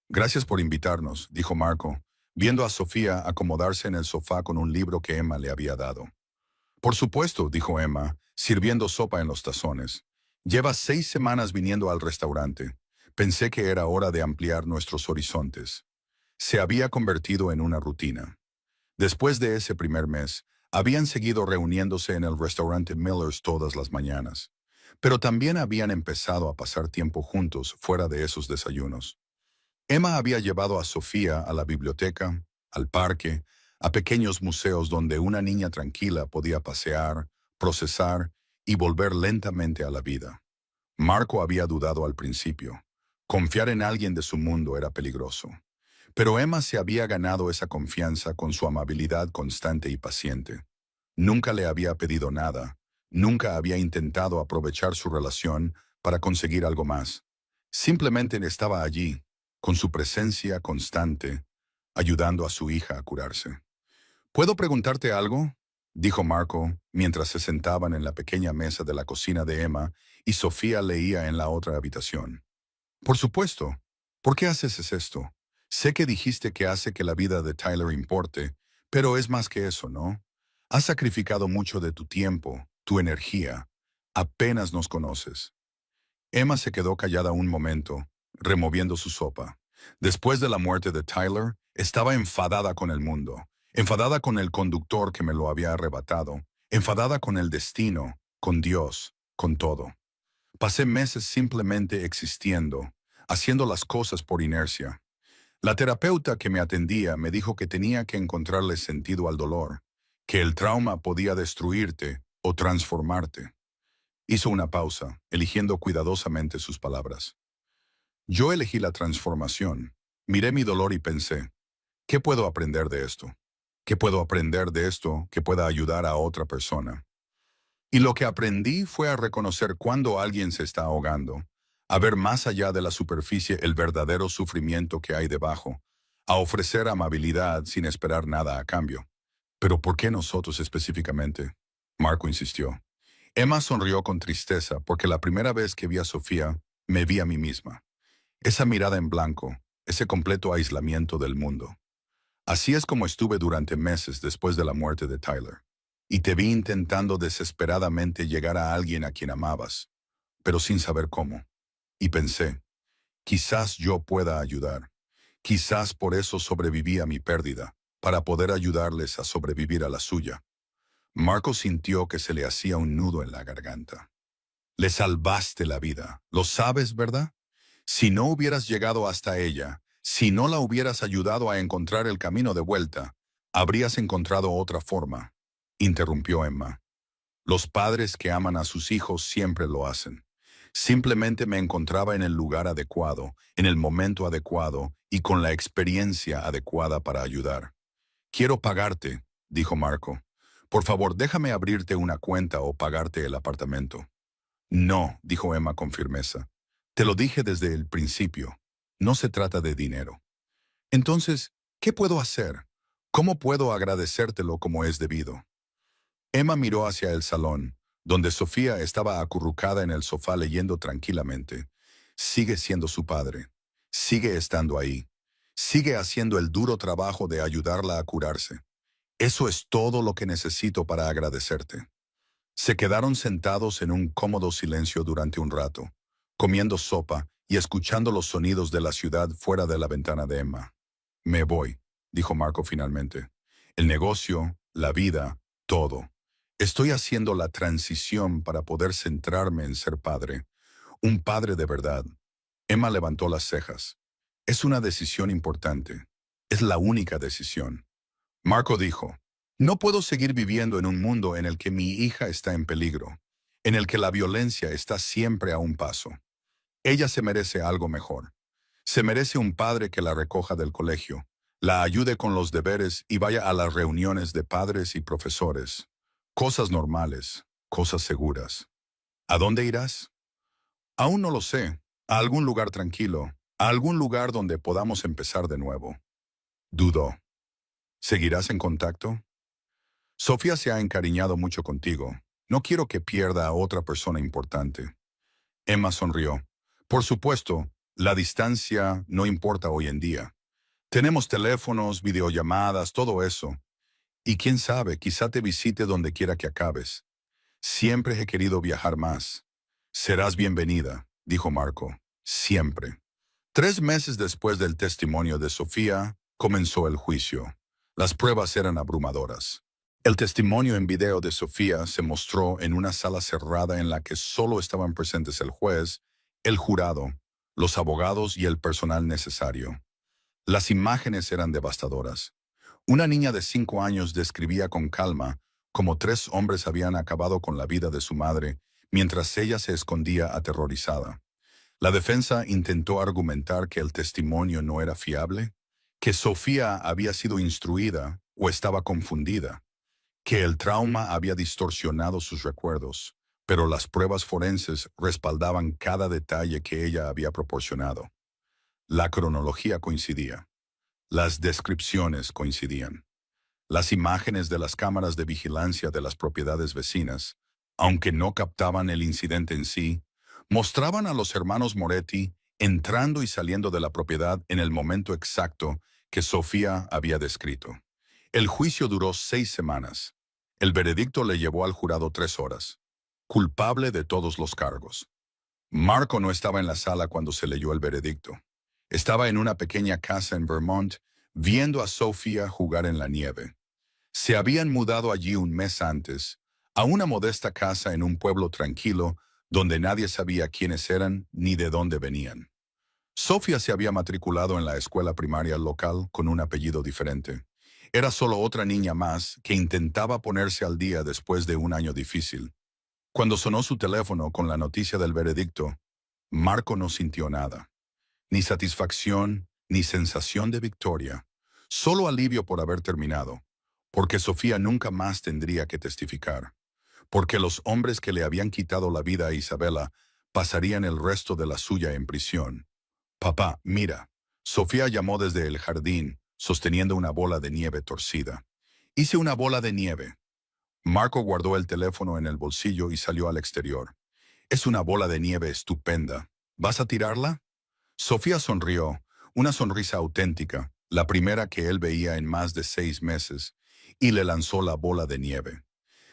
[SPEAKER 1] Gracias por invitarnos, dijo Marco, viendo a Sofía acomodarse en el sofá con un libro que Emma le había dado. Por supuesto, dijo Emma, sirviendo sopa en los tazones. Lleva 6 semanas viniendo al restaurante. Pensé que era hora de ampliar nuestros horizontes. Se había convertido en una rutina. Después de ese primer mes, habían seguido reuniéndose en el restaurante Miller's todas las mañanas, pero también habían empezado a pasar tiempo juntos fuera de esos desayunos. Emma había llevado a Sofía a la biblioteca, al parque, a pequeños museos donde una niña tranquila podía pasear, procesar y volver lentamente a la vida. Marco había dudado al principio. Confiar en alguien de su mundo era peligroso. Pero Emma se había ganado esa confianza con su amabilidad constante y paciente. Nunca le había pedido nada, nunca había intentado aprovechar su relación para conseguir algo más. Simplemente estaba allí, con su presencia constante, ayudando a su hija a curarse. ¿Puedo preguntarte algo?, dijo Marco, mientras se sentaban en la pequeña mesa de la cocina de Emma y Sofía leía en la otra habitación. Por supuesto. ¿Por qué haces esto? Sé que dijiste que hace que la vida de Tyler importe, pero es más que eso, ¿no? Has sacrificado mucho de tu tiempo, tu energía. Apenas nos conoces. Emma se quedó callada un momento, removiendo su sopa. Después de la muerte de Tyler, estaba enfadada con el mundo, enfadada con el conductor que me lo había arrebatado, enfadada con el destino, con Dios, con todo. Pasé meses simplemente existiendo, haciendo las cosas por inercia. La terapeuta que me atendía me dijo que tenía que encontrarle sentido al dolor, que el trauma podía destruirte o transformarte. Hizo una pausa, eligiendo cuidadosamente sus palabras. Yo elegí la transformación. Miré mi dolor y pensé, ¿qué puedo aprender de esto? ¿Qué puedo aprender de esto que pueda ayudar a otra persona? Y lo que aprendí fue a reconocer cuando alguien se está ahogando, a ver más allá de la superficie el verdadero sufrimiento que hay debajo, a ofrecer amabilidad sin esperar nada a cambio. ¿Pero por qué nosotros específicamente? Marco insistió. Emma sonrió con tristeza porque la primera vez que vi a Sofía, me vi a mí misma. Esa mirada en blanco, ese completo aislamiento del mundo. Así es como estuve durante meses después de la muerte de Tyler. Y te vi intentando desesperadamente llegar a alguien a quien amabas, pero sin saber cómo. Y pensé, quizás yo pueda ayudar. Quizás por eso sobreviví a mi pérdida, para poder ayudarles a sobrevivir a la suya. Marco sintió que se le hacía un nudo en la garganta. Le salvaste la vida, lo sabes, ¿verdad? Si no hubieras llegado hasta ella, si no la hubieras ayudado a encontrar el camino de vuelta, habrías encontrado otra forma, interrumpió Emma. Los padres que aman a sus hijos siempre lo hacen. Simplemente me encontraba en el lugar adecuado, en el momento adecuado y con la experiencia adecuada para ayudar. Quiero pagarte, dijo Marco. Por favor, déjame abrirte una cuenta o pagarte el apartamento. No, dijo Emma con firmeza. Te lo dije desde el principio. No se trata de dinero. Entonces, ¿qué puedo hacer? ¿Cómo puedo agradecértelo como es debido? Emma miró hacia el salón, donde Sofía estaba acurrucada en el sofá leyendo tranquilamente. Sigue siendo su padre. Sigue estando ahí. Sigue haciendo el duro trabajo de ayudarla a curarse. Eso es todo lo que necesito para agradecerte. Se quedaron sentados en un cómodo silencio durante un rato, comiendo sopa y escuchando los sonidos de la ciudad fuera de la ventana de Emma. Me voy, dijo Marco finalmente. El negocio, la vida, todo. Estoy haciendo la transición para poder centrarme en ser padre. Un padre de verdad. Emma levantó las cejas. Es una decisión importante. Es la única decisión. Marco dijo, no puedo seguir viviendo en un mundo en el que mi hija está en peligro, en el que la violencia está siempre a un paso. Ella se merece algo mejor. Se merece un padre que la recoja del colegio, la ayude con los deberes y vaya a las reuniones de padres y profesores. Cosas normales, cosas seguras. ¿A dónde irás? Aún no lo sé. A algún lugar tranquilo, a algún lugar donde podamos empezar de nuevo. Dudó. ¿Seguirás en contacto? Sofía se ha encariñado mucho contigo. No quiero que pierda a otra persona importante. Emma sonrió. Por supuesto, la distancia no importa hoy en día. Tenemos teléfonos, videollamadas, todo eso. Y quién sabe, quizá te visite donde quiera que acabes. Siempre he querido viajar más. Serás bienvenida, dijo Marco. Siempre. 3 meses después del testimonio de Sofía, comenzó el juicio. Las pruebas eran abrumadoras. El testimonio en video de Sofía se mostró en una sala cerrada en la que solo estaban presentes el juez, el jurado, los abogados y el personal necesario. Las imágenes eran devastadoras. Una niña de 5 años describía con calma cómo 3 hombres habían acabado con la vida de su madre mientras ella se escondía aterrorizada. La defensa intentó argumentar que el testimonio no era fiable, que Sofía había sido instruida o estaba confundida, que el trauma había distorsionado sus recuerdos, pero las pruebas forenses respaldaban cada detalle que ella había proporcionado. La cronología coincidía. Las descripciones coincidían. Las imágenes de las cámaras de vigilancia de las propiedades vecinas, aunque no captaban el incidente en sí, mostraban a los hermanos Moretti entrando y saliendo de la propiedad en el momento exacto que Sofía había descrito. El juicio duró 6 semanas. El veredicto le llevó al jurado 3 horas. Culpable de todos los cargos. Marco no estaba en la sala cuando se leyó el veredicto. Estaba en una pequeña casa en Vermont, viendo a Sofía jugar en la nieve. Se habían mudado allí un mes antes, a una modesta casa en un pueblo tranquilo, donde nadie sabía quiénes eran ni de dónde venían. Sofía se había matriculado en la escuela primaria local con un apellido diferente. Era solo otra niña más que intentaba ponerse al día después de un año difícil. Cuando sonó su teléfono con la noticia del veredicto, Marco no sintió nada. Ni satisfacción, ni sensación de victoria. Solo alivio por haber terminado, porque Sofía nunca más tendría que testificar. Porque los hombres que le habían quitado la vida a Isabela pasarían el resto de la suya en prisión. Papá, mira. Sofía llamó desde el jardín, sosteniendo una bola de nieve torcida. Hice una bola de nieve. Marco guardó el teléfono en el bolsillo y salió al exterior. Es una bola de nieve estupenda. ¿Vas a tirarla? Sofía sonrió, una sonrisa auténtica, la primera que él veía en más de 6 meses, y le lanzó la bola de nieve.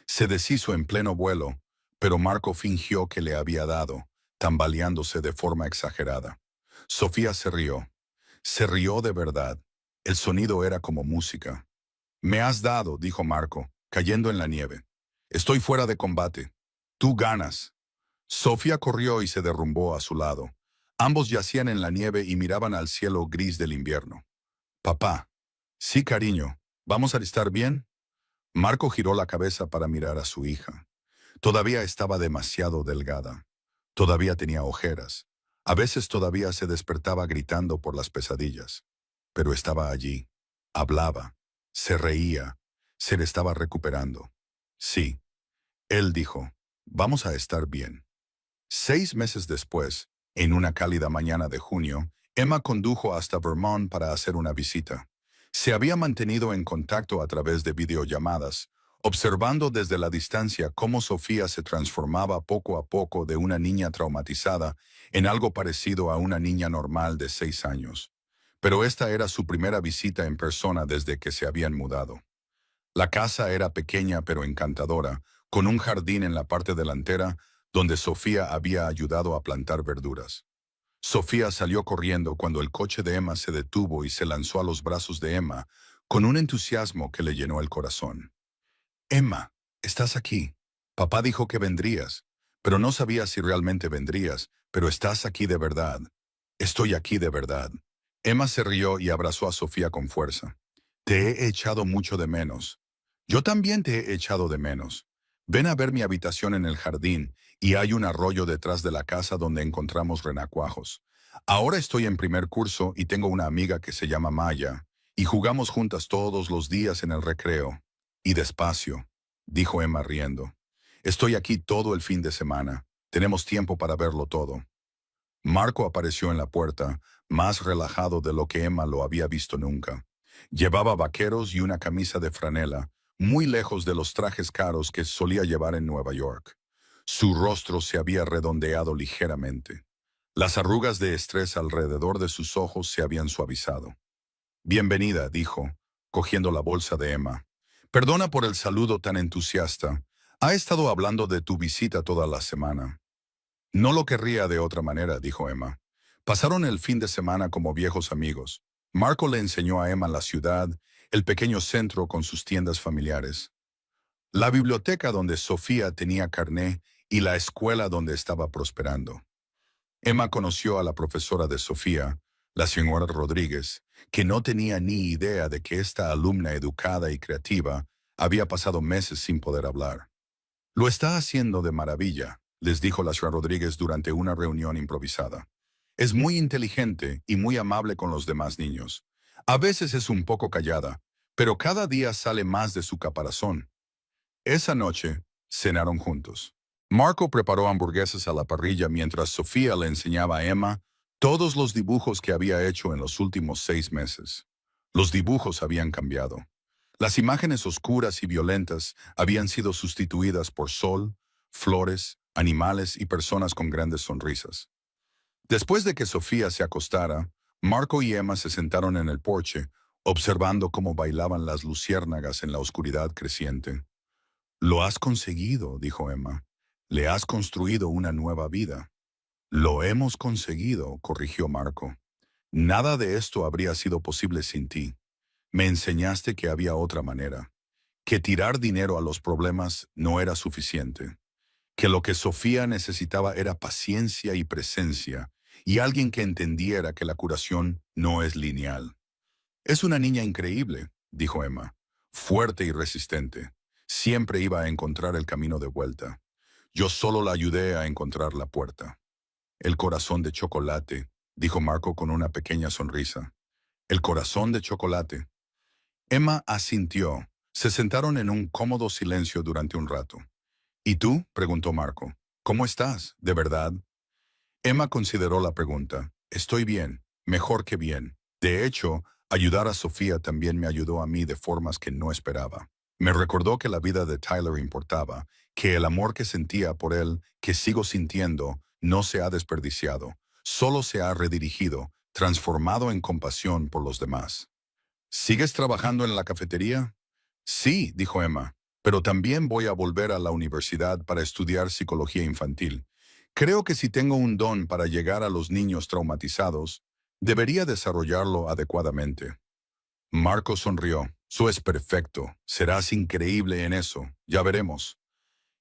[SPEAKER 1] Se deshizo en pleno vuelo, pero Marco fingió que le había dado, tambaleándose de forma exagerada. Sofía se rió. Se rió de verdad. El sonido era como música. Me has dado, dijo Marco, cayendo en la nieve. Estoy fuera de combate. Tú ganas. Sofía corrió y se derrumbó a su lado. Ambos yacían en la nieve y miraban al cielo gris del invierno. Papá. Sí, cariño. ¿Vamos a estar bien? Marco giró la cabeza para mirar a su hija. Todavía estaba demasiado delgada. Todavía tenía ojeras. A veces todavía se despertaba gritando por las pesadillas. Pero estaba allí. Hablaba. Se reía. Se le estaba recuperando. Sí. Él dijo, vamos a estar bien. 6 meses después, en una cálida mañana de junio, Emma condujo hasta Vermont para hacer una visita. Se había mantenido en contacto a través de videollamadas, observando desde la distancia cómo Sofía se transformaba poco a poco de una niña traumatizada en algo parecido a una niña normal de 6 años. Pero esta era su primera visita en persona desde que se habían mudado. La casa era pequeña pero encantadora, con un jardín en la parte delantera donde Sofía había ayudado a plantar verduras. Sofía salió corriendo cuando el coche de Emma se detuvo y se lanzó a los brazos de Emma, con un entusiasmo que le llenó el corazón. Emma, estás aquí. Papá dijo que vendrías, pero no sabía si realmente vendrías, pero estás aquí de verdad. Estoy aquí de verdad. Emma se rió y abrazó a Sofía con fuerza. Te he echado mucho de menos. Yo también te he echado de menos. Ven a ver mi habitación en el jardín y hay un arroyo detrás de la casa donde encontramos renacuajos. Ahora estoy en primer curso y tengo una amiga que se llama Maya, y jugamos juntas todos los días en el recreo. Y despacio, dijo Emma riendo. Estoy aquí todo el fin de semana. Tenemos tiempo para verlo todo. Marco apareció en la puerta, más relajado de lo que Emma lo había visto nunca. Llevaba vaqueros y una camisa de franela, muy lejos de los trajes caros que solía llevar en Nueva York. Su rostro se había redondeado ligeramente. Las arrugas de estrés alrededor de sus ojos se habían suavizado. Bienvenida, dijo, cogiendo la bolsa de Emma. Perdona por el saludo tan entusiasta. Ha estado hablando de tu visita toda la semana. No lo querría de otra manera, dijo Emma. Pasaron el fin de semana como viejos amigos. Marco le enseñó a Emma la ciudad, el pequeño centro con sus tiendas familiares, la biblioteca donde Sofía tenía carné y la escuela donde estaba prosperando. Emma conoció a la profesora de Sofía, la señora Rodríguez, que no tenía ni idea de que esta alumna educada y creativa había pasado meses sin poder hablar. Lo está haciendo de maravilla, les dijo la señora Rodríguez durante una reunión improvisada. Es muy inteligente y muy amable con los demás niños. A veces es un poco callada, pero cada día sale más de su caparazón. Esa noche, cenaron juntos. Marco preparó hamburguesas a la parrilla mientras Sofía le enseñaba a Emma todos los dibujos que había hecho en los últimos 6 meses. Los dibujos habían cambiado. Las imágenes oscuras y violentas habían sido sustituidas por sol, flores, animales y personas con grandes sonrisas. Después de que Sofía se acostara, Marco y Emma se sentaron en el porche, observando cómo bailaban las luciérnagas en la oscuridad creciente. Lo has conseguido, dijo Emma. Le has construido una nueva vida. Lo hemos conseguido, corrigió Marco. Nada de esto habría sido posible sin ti. Me enseñaste que había otra manera, que tirar dinero a los problemas no era suficiente, que lo que Sofía necesitaba era paciencia y presencia, y alguien que entendiera que la curación no es lineal. Es una niña increíble, dijo Emma, fuerte y resistente. Siempre iba a encontrar el camino de vuelta. Yo solo la ayudé a encontrar la puerta. El corazón de chocolate, dijo Marco con una pequeña sonrisa. El corazón de chocolate. Emma asintió. Se sentaron en un cómodo silencio durante un rato. ¿Y tú? Preguntó Marco. ¿Cómo estás? ¿De verdad? Emma consideró la pregunta. Estoy bien, mejor que bien. De hecho, ayudar a Sofía también me ayudó a mí de formas que no esperaba. Me recordó que la vida de Tyler importaba, que el amor que sentía por él, que sigo sintiendo, no se ha desperdiciado, solo se ha redirigido, transformado en compasión por los demás. ¿Sigues trabajando en la cafetería? Sí, dijo Emma, pero también voy a volver a la universidad para estudiar psicología infantil. Creo que si tengo un don para llegar a los niños traumatizados, debería desarrollarlo adecuadamente. Marco sonrió. Eso es perfecto. Serás increíble en eso. Ya veremos.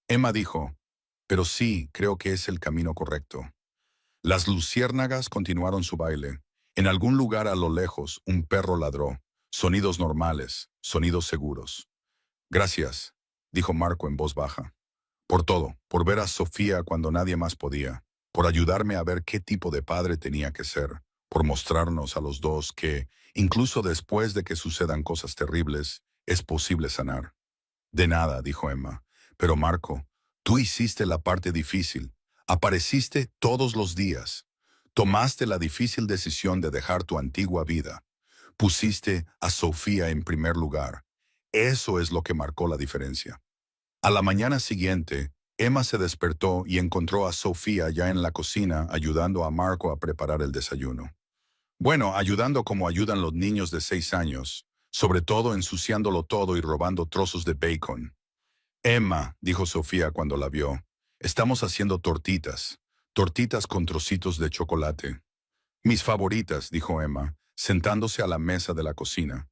[SPEAKER 1] Emma dijo, pero sí, creo que es el camino correcto. Las luciérnagas continuaron su baile. En algún lugar a lo lejos, un perro ladró. Sonidos normales, sonidos seguros. Gracias, dijo Marco en voz baja. Por todo, por ver a Sofía cuando nadie más podía, por ayudarme a ver qué tipo de padre tenía que ser, por mostrarnos a los dos que, incluso después de que sucedan cosas terribles, es posible sanar. De nada, dijo Emma. Pero Marco, tú hiciste la parte difícil. Apareciste todos los días. Tomaste la difícil decisión de dejar tu antigua vida. Pusiste a Sofía en primer lugar. Eso es lo que marcó la diferencia. A la mañana siguiente, Emma se despertó y encontró a Sofía ya en la cocina ayudando a Marco a preparar el desayuno. Bueno, ayudando como ayudan los niños de 6 años. sobre todo ensuciándolo todo y robando trozos de bacon. Emma, dijo Sofía cuando la vio, estamos haciendo tortitas, tortitas con trocitos de chocolate. Mis favoritas, dijo Emma, sentándose a la mesa de la cocina.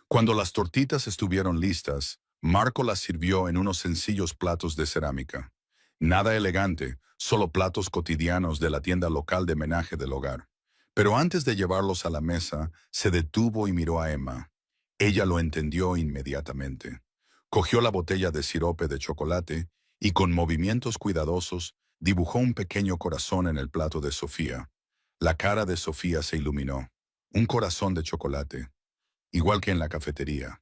[SPEAKER 1] Cuando las tortitas estuvieron listas, Marco las sirvió en unos sencillos platos de cerámica. Nada elegante, solo platos cotidianos de la tienda local de menaje del hogar. Pero antes de llevarlos a la mesa, se detuvo y miró a Emma. Ella lo entendió inmediatamente. Cogió la botella de sirope de chocolate y con movimientos cuidadosos dibujó un pequeño corazón en el plato de Sofía. La cara de Sofía se iluminó. Un corazón de chocolate. Igual que en la cafetería.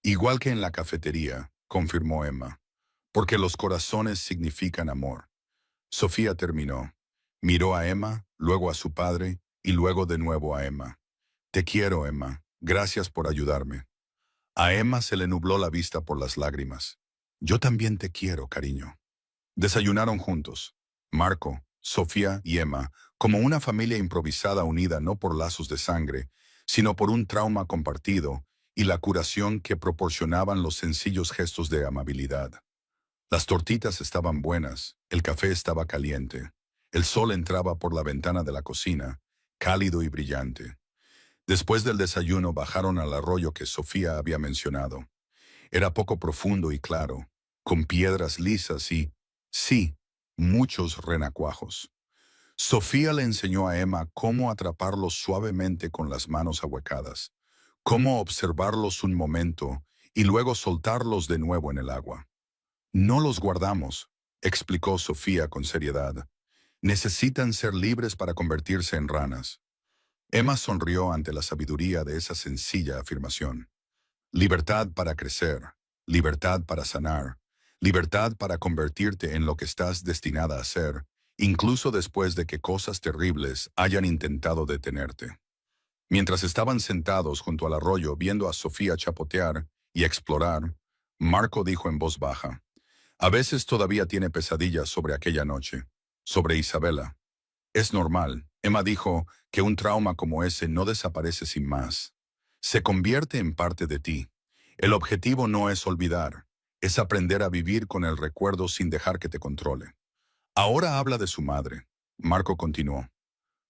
[SPEAKER 1] Igual que en la cafetería, confirmó Emma. Porque los corazones significan amor. Sofía terminó. Miró a Emma, luego a su padre y luego de nuevo a Emma. Te quiero, Emma. Gracias por ayudarme. A Emma se le nubló la vista por las lágrimas. Yo también te quiero, cariño. Desayunaron juntos. Marco, Sofía y Emma, como una familia improvisada unida no por lazos de sangre, sino por un trauma compartido y la curación que proporcionaban los sencillos gestos de amabilidad. Las tortitas estaban buenas, el café estaba caliente, el sol entraba por la ventana de la cocina, cálido y brillante. Después del desayuno bajaron al arroyo que Sofía había mencionado. Era poco profundo y claro, con piedras lisas y, sí, muchos renacuajos. Sofía le enseñó a Emma cómo atraparlos suavemente con las manos ahuecadas, cómo observarlos un momento y luego soltarlos de nuevo en el agua. No los guardamos, explicó Sofía con seriedad. Necesitan ser libres para convertirse en ranas. Emma sonrió ante la sabiduría de esa sencilla afirmación. Libertad para crecer, libertad para sanar, libertad para convertirte en lo que estás destinada a ser, incluso después de que cosas terribles hayan intentado detenerte. Mientras estaban sentados junto al arroyo viendo a Sofía chapotear y explorar, Marco dijo en voz baja, a veces todavía tiene pesadillas sobre aquella noche, sobre Isabela. Es normal, Emma dijo que un trauma como ese no desaparece sin más. Se convierte en parte de ti. El objetivo no es olvidar, es aprender a vivir con el recuerdo sin dejar que te controle. Ahora habla de su madre. Marco continuó.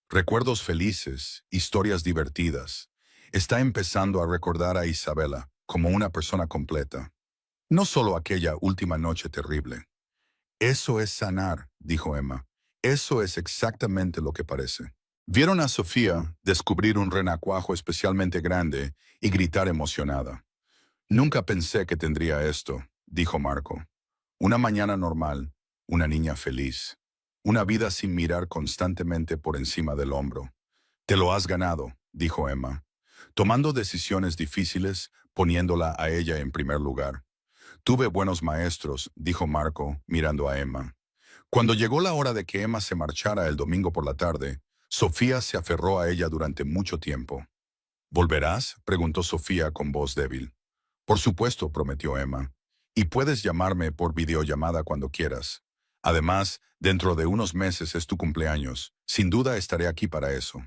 [SPEAKER 1] Recuerdos felices, historias divertidas. Está empezando a recordar a Isabela como una persona completa. No solo aquella última noche terrible. Eso es sanar, dijo Emma. Eso es exactamente lo que parece. Vieron a Sofía descubrir un renacuajo especialmente grande y gritar emocionada. Nunca pensé que tendría esto, dijo Marco. Una mañana normal, una niña feliz. Una vida sin mirar constantemente por encima del hombro. Te lo has ganado, dijo Emma, tomando decisiones difíciles, poniéndola a ella en primer lugar. Tuve buenos maestros, dijo Marco, mirando a Emma. Cuando llegó la hora de que Emma se marchara el domingo por la tarde, Sofía se aferró a ella durante mucho tiempo. ¿Volverás?, preguntó Sofía con voz débil. Por supuesto, prometió Emma. Y puedes llamarme por videollamada cuando quieras. Además, dentro de unos meses es tu cumpleaños. Sin duda estaré aquí para eso.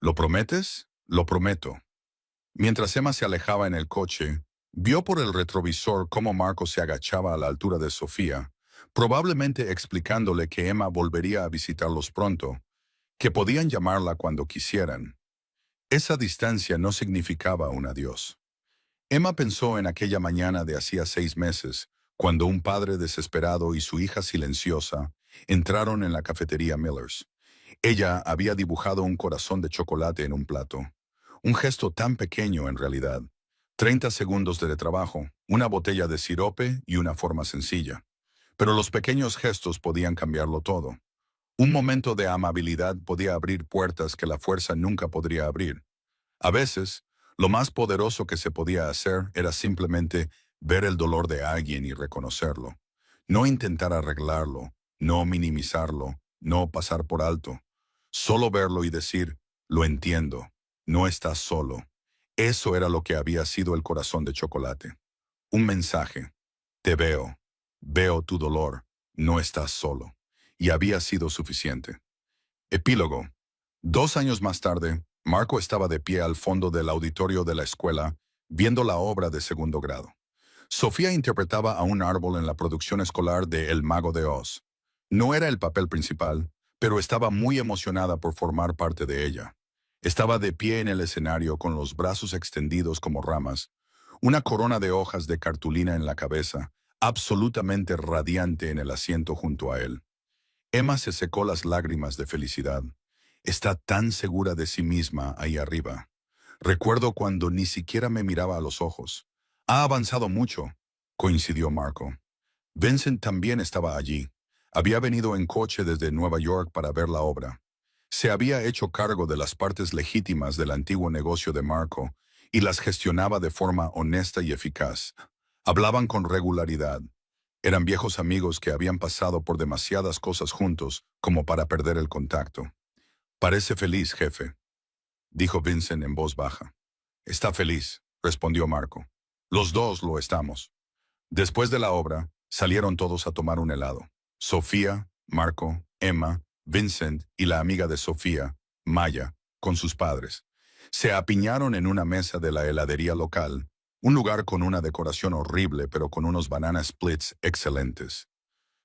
[SPEAKER 1] ¿Lo prometes? Lo prometo. Mientras Emma se alejaba en el coche, vio por el retrovisor cómo Marco se agachaba a la altura de Sofía, probablemente explicándole que Emma volvería a visitarlos pronto, que podían llamarla cuando quisieran. Esa distancia no significaba un adiós. Emma pensó en aquella mañana de hacía 6 meses, cuando un padre desesperado y su hija silenciosa entraron en la cafetería Miller's. Ella había dibujado un corazón de chocolate en un plato. Un gesto tan pequeño en realidad. 30 segundos de trabajo, una botella de sirope y una forma sencilla. Pero los pequeños gestos podían cambiarlo todo. Un momento de amabilidad podía abrir puertas que la fuerza nunca podría abrir. A veces, lo más poderoso que se podía hacer era simplemente ver el dolor de alguien y reconocerlo. No intentar arreglarlo, no minimizarlo, no pasar por alto. Solo verlo y decir, lo entiendo, no estás solo. Eso era lo que había sido el corazón de chocolate. Un mensaje. Te veo. Veo tu dolor. No estás solo. Y había sido suficiente. Epílogo. 2 años más tarde, Marco estaba de pie al fondo del auditorio de la escuela, viendo la obra de segundo grado. Sofía interpretaba a un árbol en la producción escolar de El Mago de Oz. No era el papel principal, pero estaba muy emocionada por formar parte de ella. Estaba de pie en el escenario con los brazos extendidos como ramas, una corona de hojas de cartulina en la cabeza, absolutamente radiante en el asiento junto a él. Emma se secó las lágrimas de felicidad. Está tan segura de sí misma ahí arriba. Recuerdo cuando ni siquiera me miraba a los ojos. Ha avanzado mucho, coincidió Marco. Vincent también estaba allí. Había venido en coche desde Nueva York para ver la obra. Se había hecho cargo de las partes legítimas del antiguo negocio de Marco y las gestionaba de forma honesta y eficaz. Hablaban con regularidad. Eran viejos amigos que habían pasado por demasiadas cosas juntos como para perder el contacto. Parece feliz, jefe, dijo Vincent en voz baja. Está feliz, respondió Marco. Los dos lo estamos. Después de la obra, salieron todos a tomar un helado. Sofía, Marco, Emma, Vincent y la amiga de Sofía, Maya, con sus padres. Se apiñaron en una mesa de la heladería local, un lugar con una decoración horrible pero con unos banana splits excelentes.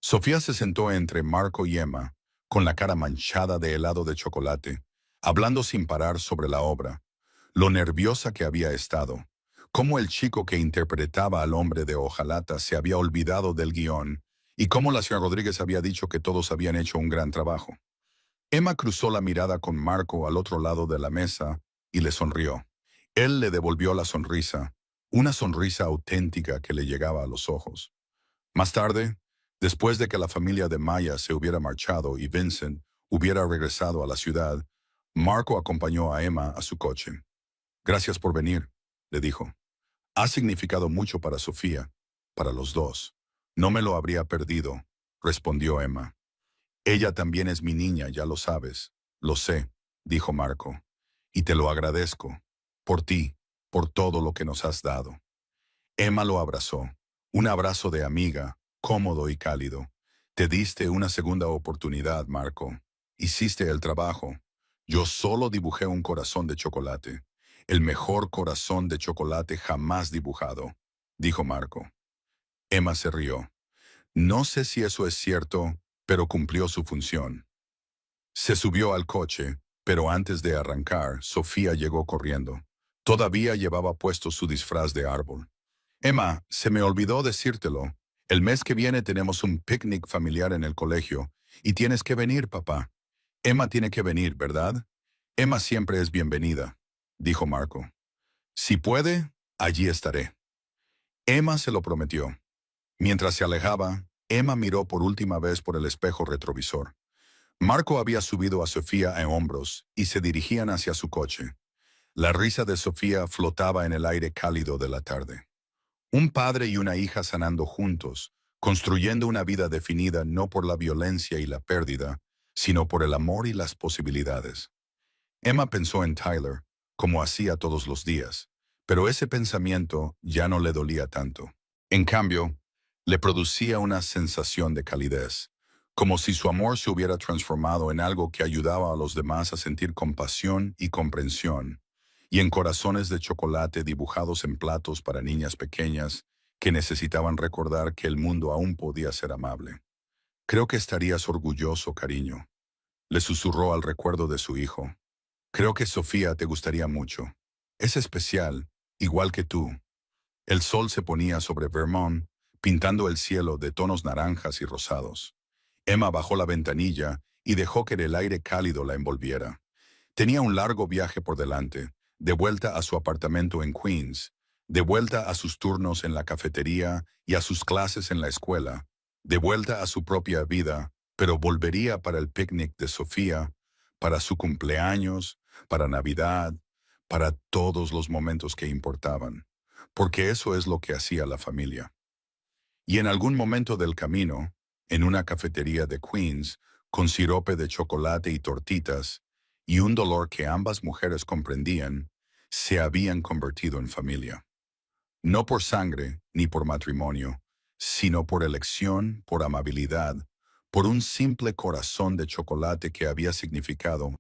[SPEAKER 1] Sofía se sentó entre Marco y Emma, con la cara manchada de helado de chocolate, hablando sin parar sobre la obra, lo nerviosa que había estado, cómo el chico que interpretaba al hombre de hojalata se había olvidado del guión y cómo la señora Rodríguez había dicho que todos habían hecho un gran trabajo. Emma cruzó la mirada con Marco al otro lado de la mesa y le sonrió. Él le devolvió la sonrisa, una sonrisa auténtica que le llegaba a los ojos. Más tarde, después de que la familia de Maya se hubiera marchado y Vincent hubiera regresado a la ciudad, Marco acompañó a Emma a su coche. Gracias por venir, le dijo. Ha significado mucho para Sofía, para los dos. No me lo habría perdido, respondió Emma. Ella también es mi niña, ya lo sabes. Lo sé, dijo Marco. Y te lo agradezco. Por ti, por todo lo que nos has dado. Emma lo abrazó. Un abrazo de amiga, cómodo y cálido. Te diste una segunda oportunidad, Marco. Hiciste el trabajo. Yo solo dibujé un corazón de chocolate. El mejor corazón de chocolate jamás dibujado, dijo Marco. Emma se rió. No sé si eso es cierto, pero cumplió su función. Se subió al coche, pero antes de arrancar, Sofía llegó corriendo. Todavía llevaba puesto su disfraz de árbol. Emma, se me olvidó decírtelo. El mes que viene tenemos un picnic familiar en el colegio, y tienes que venir, papá. Emma tiene que venir, ¿verdad? Emma siempre es bienvenida, dijo Marco. Si puede, allí estaré. Emma se lo prometió. Mientras se alejaba, Emma miró por última vez por el espejo retrovisor. Marco había subido a Sofía en hombros y se dirigían hacia su coche. La risa de Sofía flotaba en el aire cálido de la tarde. Un padre y una hija sanando juntos, construyendo una vida definida no por la violencia y la pérdida, sino por el amor y las posibilidades. Emma pensó en Tyler, como hacía todos los días, pero ese pensamiento ya no le dolía tanto. En cambio, le producía una sensación de calidez, como si su amor se hubiera transformado en algo que ayudaba a los demás a sentir compasión y comprensión, y en corazones de chocolate dibujados en platos para niñas pequeñas que necesitaban recordar que el mundo aún podía ser amable. Creo que estarías orgulloso, cariño, le susurró al recuerdo de su hijo. Creo que Sofía te gustaría mucho. Es especial, igual que tú. El sol se ponía sobre Vermont, pintando el cielo de tonos naranjas y rosados. Emma bajó la ventanilla y dejó que el aire cálido la envolviera. Tenía un largo viaje por delante, de vuelta a su apartamento en Queens, de vuelta a sus turnos en la cafetería y a sus clases en la escuela, de vuelta a su propia vida, pero volvería para el picnic de Sofía, para su cumpleaños, para Navidad, para todos los momentos que importaban, porque eso es lo que hacía la familia. Y en algún momento del camino, en una cafetería de Queens, con sirope de chocolate y tortitas, y un dolor que ambas mujeres comprendían, se habían convertido en familia. No por sangre ni por matrimonio, sino por elección, por amabilidad, por un simple corazón de chocolate que había significado